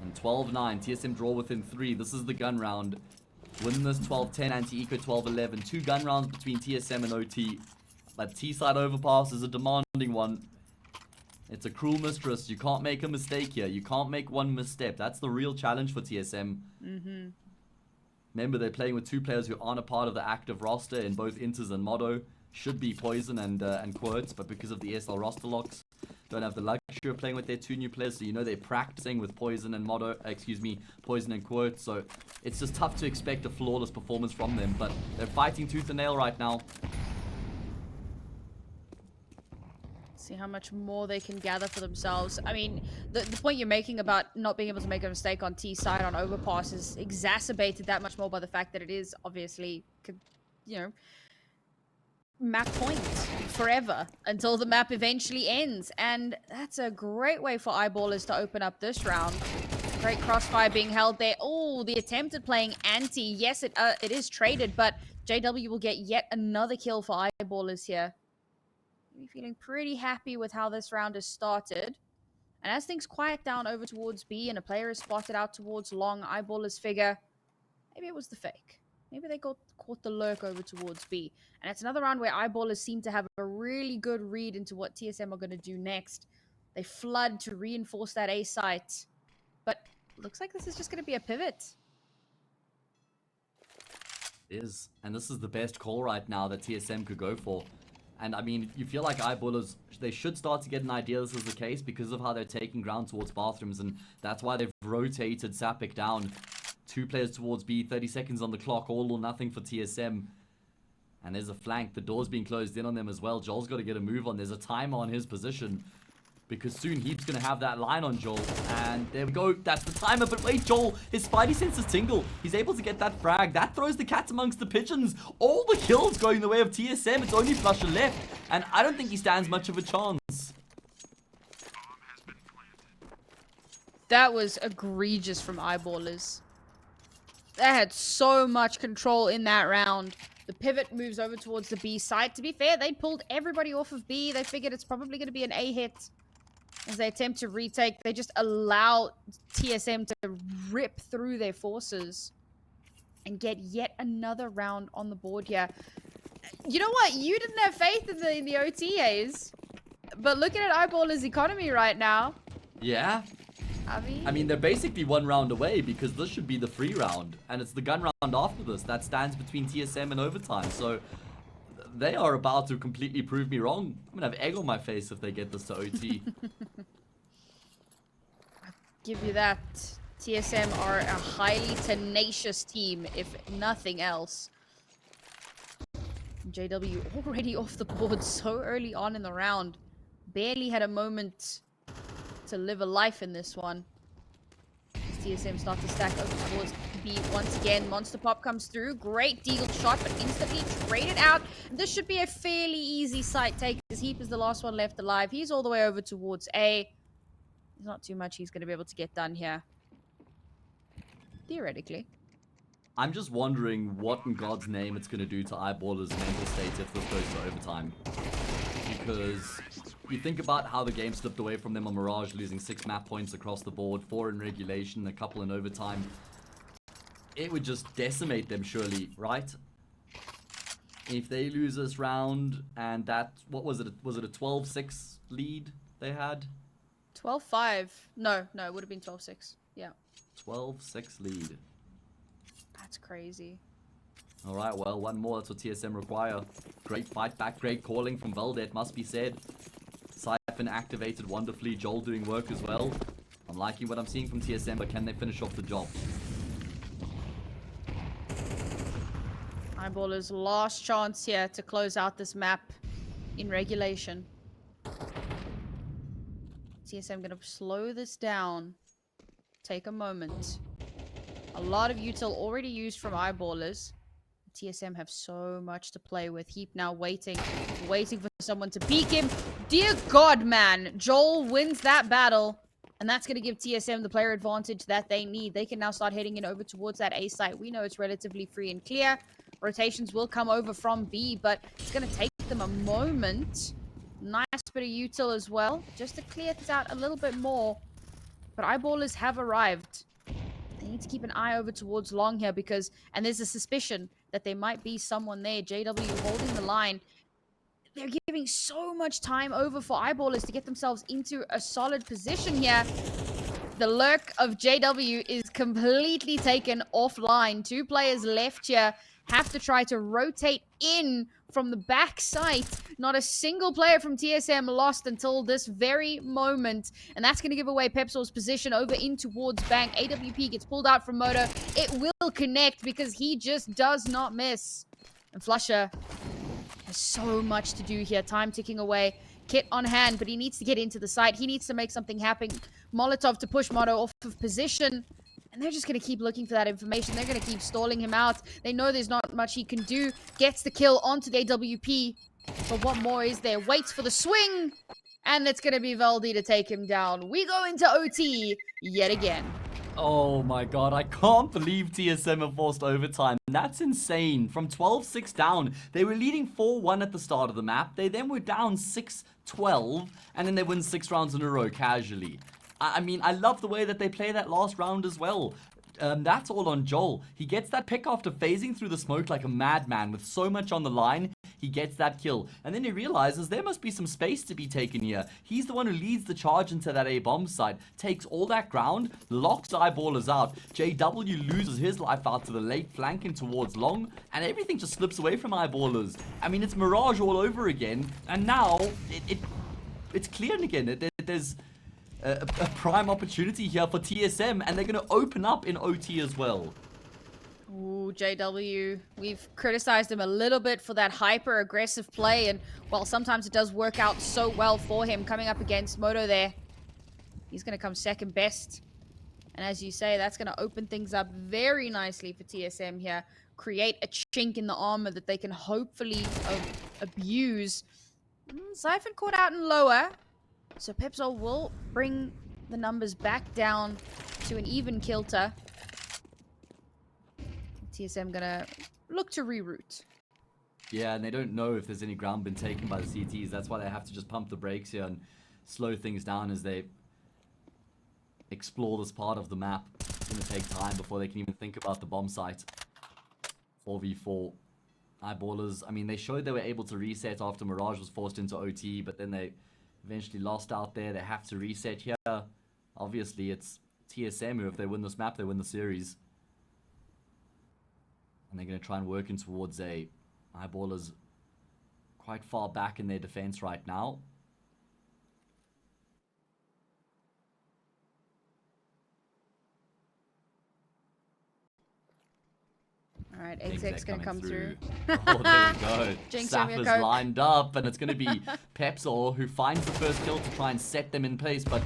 And 12-9. TSM draw within 3. This is the gun round. Win this 12-10. Anti-Eco 12-11. 2 gun rounds between TSM and OT. But T-side Overpass is a demanding one. It's a cruel mistress. You can't make a mistake here. You can't make one misstep. That's the real challenge for TSM. Remember, they're playing with 2 players who aren't a part of the active roster in both Inters and Motto. Should be Poison and Quirts, but because of the ESL roster locks, don't have the luxury of playing with their 2 new players. So you know they're practicing with Poison and Motto. Poison and Quirts. So it's just tough to expect a flawless performance from them. But they're fighting tooth and nail right now. See how much more they can gather for themselves. I mean, the point you're making about not being able to make a mistake on T side on Overpass is exacerbated that much more by the fact that it is obviously, you know, map point forever until the map eventually ends. And that's a great way for Eyeballers to open up this round. Great crossfire being held there. Oh, the attempt at playing anti. Yes, it is traded, but JW will get yet another kill for Eyeballers here. Feeling pretty happy with how this round has started. And as things quiet down over towards B and a player is spotted out towards long, Eyeballers figure maybe it was the fake. Maybe they caught the lurk over towards B. And it's another round where Eyeballers seem to have a really good read into what TSM are going to do next. They flood to reinforce that A site. But looks like this is just going to be a pivot. It is. And this is the best call right now that TSM could go for. And I mean, you feel like Eyeballers, they should start to get an idea this is the case because of how they're taking ground towards bathrooms. And that's why they've rotated Sapik down. 2 players towards B, 30 seconds on the clock, all or nothing for TSM. And there's a flank. The door's being closed in on them as well. Joel's got to get a move on. There's a timer on his position. Because soon Heap's going to have that line on Joel. And there we go. That's the timer. But wait, Joel, his spidey senses tingle. He's able to get that frag. That throws the cat amongst the pigeons. All the kills going the way of TSM. It's only Flusher left. And I don't think he stands much of a chance. That was egregious from Eyeballers. They had so much control in that round. The pivot moves over towards the B site. To be fair, they pulled everybody off of B. They figured it's probably going to be an A hit. As they attempt to retake, they just allow TSM to rip through their forces and get yet another round on the board here. You know what? You didn't have faith in the OTAs, but looking at Eyeballers' economy right now. Yeah. I mean, they're basically 1 round away because this should be the free round. And it's the gun round after this that stands between TSM and overtime. So they are about to completely prove me wrong. I'm going to have egg on my face if they get this to OT. I'll give you that. TSM are a highly tenacious team, if nothing else. JW already off the board so early on in the round. Barely had a moment to live a life in this one. TSM start to stack over towards B once again. Monster Pop comes through. Great deagle shot, but instantly traded out. This should be a fairly easy site take, because Heap is the last one left alive. He's all the way over towards A. There's not too much he's going to be able to get done here. Theoretically. I'm just wondering what in God's name it's going to do to Eyeballers' mental state if this goes to overtime. Because you think about how the game slipped away from them on Mirage, losing 6 map points across the board, 4 in regulation, a couple in overtime. It would just decimate them surely, right? If they lose this round and that, what was it? Was it a 12-6 lead they had? 12-5. No, it would have been 12-6. Yeah. 12-6 lead. That's crazy. Alright, well, 1 more. That's what TSM require. Great fight back, great calling from Veldet, must be said. Zyphon activated wonderfully. Joel doing work as well. I'm liking what I'm seeing from TSM, but can they finish off the job? Eyeballers' last chance here to close out this map in regulation. TSM gonna slow this down. Take a moment. A lot of util already used from eyeballers. TSM have so much to play with. Heap now waiting for someone to peek him. Dear God, man. Joel wins that battle. And that's going to give TSM the player advantage that they need. They can now start heading in over towards that A site. We know it's relatively free and clear. Rotations will come over from B, but it's going to take them a moment. Nice bit of util as well, just to clear this out a little bit more. But eyeballers have arrived. They need to keep an eye over towards long here because, and there's a suspicion that there might be someone there. JW holding the line. They're giving so much time over for eyeballers to get themselves into a solid position here. The lurk of JW is completely taken offline. 2 players left here. Have to try to rotate in from the back side. Not a single player from TSM lost until this very moment. And that's going to give away peppzorlul's position over in towards Bank. AWP gets pulled out from Moto. It will connect because he just does not miss. And Flusher has so much to do here. Time ticking away. Kit on hand, but he needs to get into the site. He needs to make something happen. Molotov to push Moto off of position. And they're just going to keep looking for that information. They're going to keep stalling him out. They know there's not much he can do. Gets the kill onto the AWP. But what more is there? Waits for the swing. And it's going to be Valdi to take him down. We go into OT yet again. Oh my god, I can't believe TSM have forced overtime. That's insane. From 12-6 down, they were leading 4-1 at the start of the map. They then were down 6-12, and then they win 6 rounds in a row casually. I mean, I love the way that they play that last round as well. That's all on Joel. He gets that pick after phasing through the smoke like a madman with so much on the line. He gets that kill. And then he realizes there must be some space to be taken here. He's the one who leads the charge into that A-bomb site. Takes all that ground, locks eyeballers out. JW loses his life out to the late flanking towards long. And everything just slips away from eyeballers. I mean, it's Mirage all over again. And now, it's clear again. There's a prime opportunity here for TSM. And they're going to open up in OT as well. Ooh, JW. We've criticized him a little bit for that hyper-aggressive play, and while sometimes it does work out so well for him coming up against Moto there, he's going to come second best. And as you say, that's going to open things up very nicely for TSM here. Create a chink in the armor that they can hopefully abuse. Zyphon caught out in lower, so peppzorlul will bring the numbers back down to an even kilter. TSM gonna look to reroute. Yeah, and they don't know if there's any ground been taken by the CTs. That's why they have to just pump the brakes here and slow things down as they explore this part of the map. It's gonna take time before they can even think about the bomb site. 4v4. Eyeballers, I mean, they showed they were able to reset after Mirage was forced into OT, but then they eventually lost out there. They have to reset here. Obviously, it's TSM who, if they win this map, they win the series. And they're going to try and work in towards a eyeballers quite far back in their defense right now. All right, Exec's going to come through. Oh, there we go. Jinx Sapper's lined up, and it's going to be peppzorlul who finds the first kill to try and set them in place, but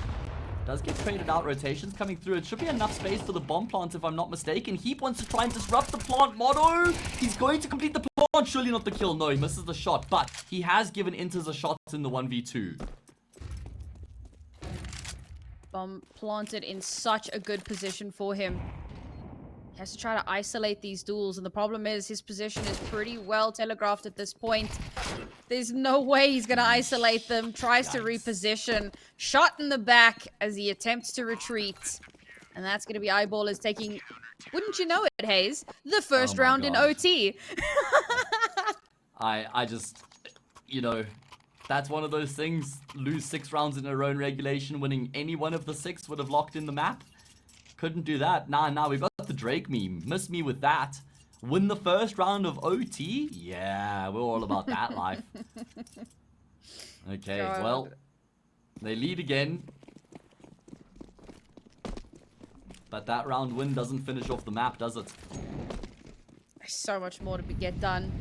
does get traded out. Rotations coming through. It should be enough space for the bomb plant, if I'm not mistaken. Heap wants to try and disrupt the plant. Motto! He's going to complete the plant. Surely not the kill. No, he misses the shot, but he has given Inters a shot in the 1v2. Bomb planted in such a good position for him. He has to try to isolate these duels, and the problem is his position is pretty well telegraphed at this point. There's no way he's going to isolate them. Tries to reposition. Shot in the back as he attempts to retreat. And that's going to be eyeballers taking, wouldn't you know it, Hayes, the first round in OT. I just, you know, that's one of those things. Lose 6 rounds in a row in regulation. Winning any one of the 6 would have locked in the map. Couldn't do that. Nah, we've got the Drake meme. Miss me with that. Win the first round of OT? Yeah, we're all about that life. Okay, God. Well, they lead again. But that round win doesn't finish off the map, does it? There's so much more to get done.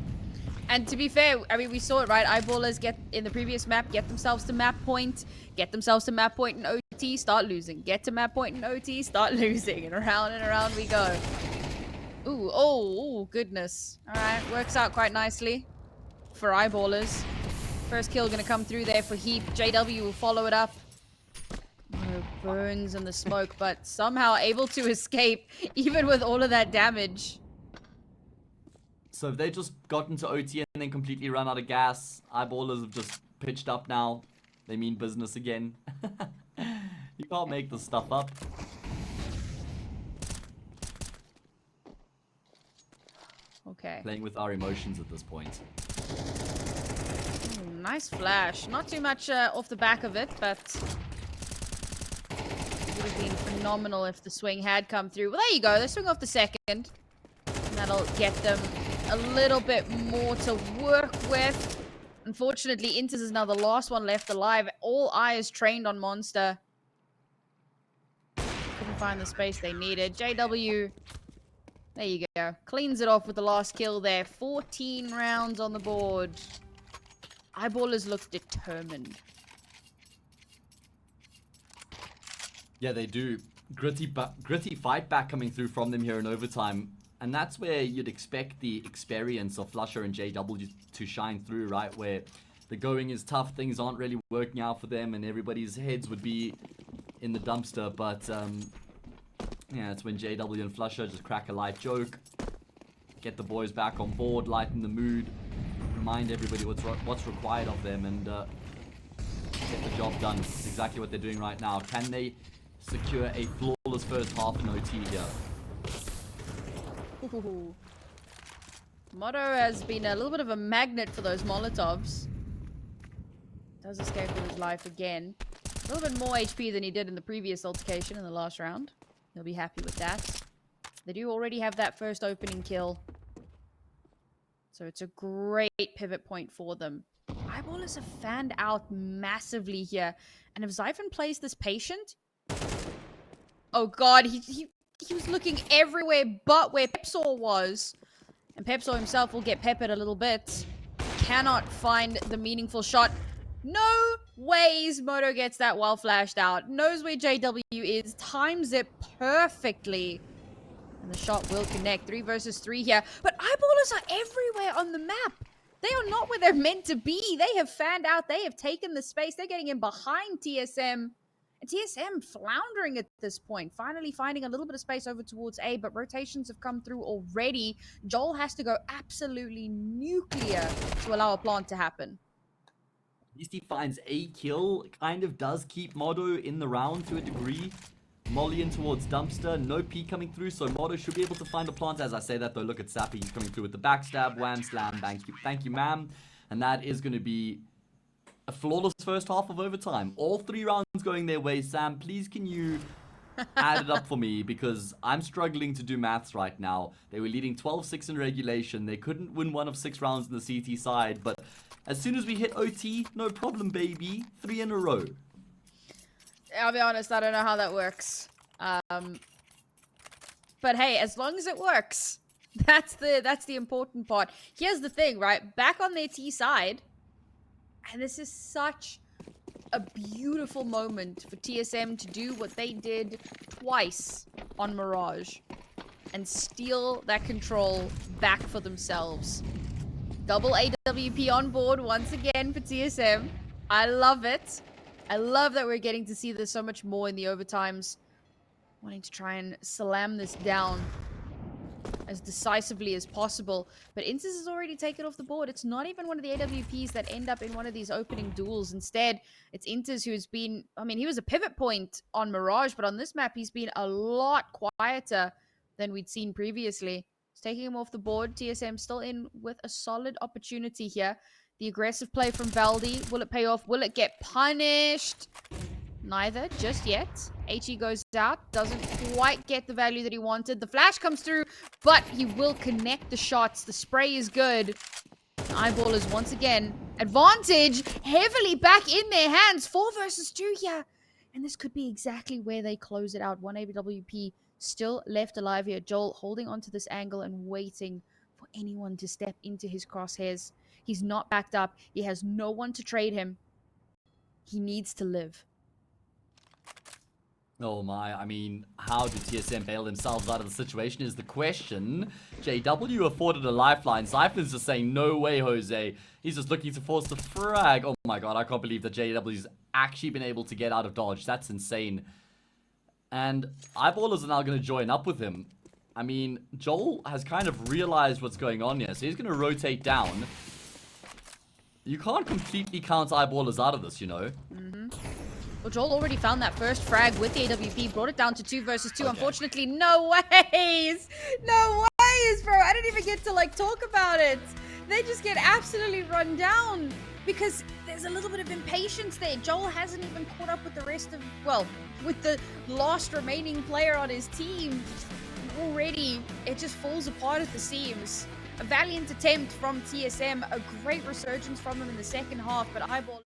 And to be fair, I mean, we saw it, right? Eyeballers get, in the previous map, get themselves to map point. Get themselves to map point in OT, start losing. Get to map point in OT, start losing. And around we go. Ooh, oh, goodness. All right, works out quite nicely for eyeballers. First kill gonna come through there for Heap. JW will follow it up. Oh, burns in the smoke, but somehow able to escape, even with all of that damage. So if they just got into OT and then completely run out of gas, eyeballers have just pitched up now. They mean business again. You can't make this stuff up. Okay. Playing with our emotions at this point. Ooh, nice flash. Not too much off the back of it, but it would have been phenomenal if the swing had come through. Well, there you go. They swing off the second. And that'll get them a little bit more to work with. Unfortunately, Inters is now the last one left alive. All eyes trained on Monster. Couldn't find the space they needed. JW, there you go. Cleans it off with the last kill there. 14 rounds on the board. Eyeballers look determined. Yeah, they do. Gritty fight back coming through from them here in overtime. And that's where you'd expect the experience of Flusher and JW to shine through, right? Where the going is tough, things aren't really working out for them, and everybody's heads would be in the dumpster. But, yeah, it's when JW and Flusher just crack a light joke, get the boys back on board, lighten the mood, remind everybody what's required of them, and get the job done. It's exactly what they're doing right now. Can they secure a flawless first half in OT here? Ooh. Motto has been a little bit of a magnet for those Molotovs. Does escape with his life again. A little bit more HP than he did in the previous altercation in the last round. He'll be happy with that. They do already have that first opening kill. So it's a great pivot point for them. Eyeballers have fanned out massively here. And if Zyphon plays this patient... Oh god, he was looking everywhere but where Pepzor was. And Pepzor himself will get peppered a little bit. Cannot find the meaningful shot. No ways Moto gets that while flashed out. Knows where JW is. Times it perfectly. And the shot will connect. 3 versus 3 here. But eyeballers are everywhere on the map. They are not where they're meant to be. They have fanned out. They have taken the space. They're getting in behind TSM. And TSM floundering at this point. Finally finding a little bit of space over towards A. But rotations have come through already. Joel has to go absolutely nuclear to allow a plant to happen. At least he finds a kill. Kind of does keep Modo in the round to a degree. Molly in towards Dumpster. No P coming through, so Modo should be able to find a plant. As I say that, though, look at Sappy. He's coming through with the backstab. Wham, slam, thank you, ma'am. And that is going to be a flawless first half of overtime. All 3 rounds going their way. Sam, please can you add it up for me, because I'm struggling to do maths right now. They were leading 12-6 in regulation. They couldn't win 1 of 6 rounds in the CT side, but as soon as we hit OT, no problem, baby. 3 in a row. I'll be honest, I don't know how that works. But hey, as long as it works, that's the important part. Here's the thing, right? Back on their T side, and this is such a beautiful moment for TSM to do what they did twice on Mirage and steal that control back for themselves. Double AWP on board once again for TSM. I love it. I love that we're getting to see this so much more in the overtimes. Wanting to try and slam this down as decisively as possible. But Intis has already taken off the board. It's not even one of the AWPs that end up in one of these opening duels. Instead, it's Intis who's been... I mean, he was a pivot point on Mirage, but on this map, he's been a lot quieter than we'd seen previously. It's taking him off the board. TSM still in with a solid opportunity here. The aggressive play from Valdi. Will it pay off? Will it get punished? Neither, just yet. HE goes out, doesn't quite get the value that he wanted. The flash comes through, but he will connect the shots. The spray is good. Eyeballers once again. Advantage heavily back in their hands. 4 versus 2 here. And this could be exactly where they close it out. 1 AWP still left alive here. Joel holding onto this angle and waiting for anyone to step into his crosshairs. He's not backed up. He has no one to trade him. He needs to live. Oh my, I mean, how do TSM bail themselves out of the situation is the question. JW afforded a lifeline. Zyphon's just saying, no way, Jose. He's just looking to force the frag. Oh my god, I can't believe that JW's actually been able to get out of dodge. That's insane. And Eyeballers are now going to join up with him. I mean, Joel has kind of realized what's going on here, so he's going to rotate down. You can't completely count Eyeballers out of this, you know? Well, Joel already found that first frag with the AWP, brought it down to 2 versus 2. Okay. Unfortunately, no ways! No ways, bro! I didn't even get to, like, talk about it. They just get absolutely run down because there's a little bit of impatience there. Joel hasn't even caught up with the rest of, well, with the last remaining player on his team. Already, it just falls apart at the seams. A valiant attempt from TSM, a great resurgence from them in the second half, but Eyeball...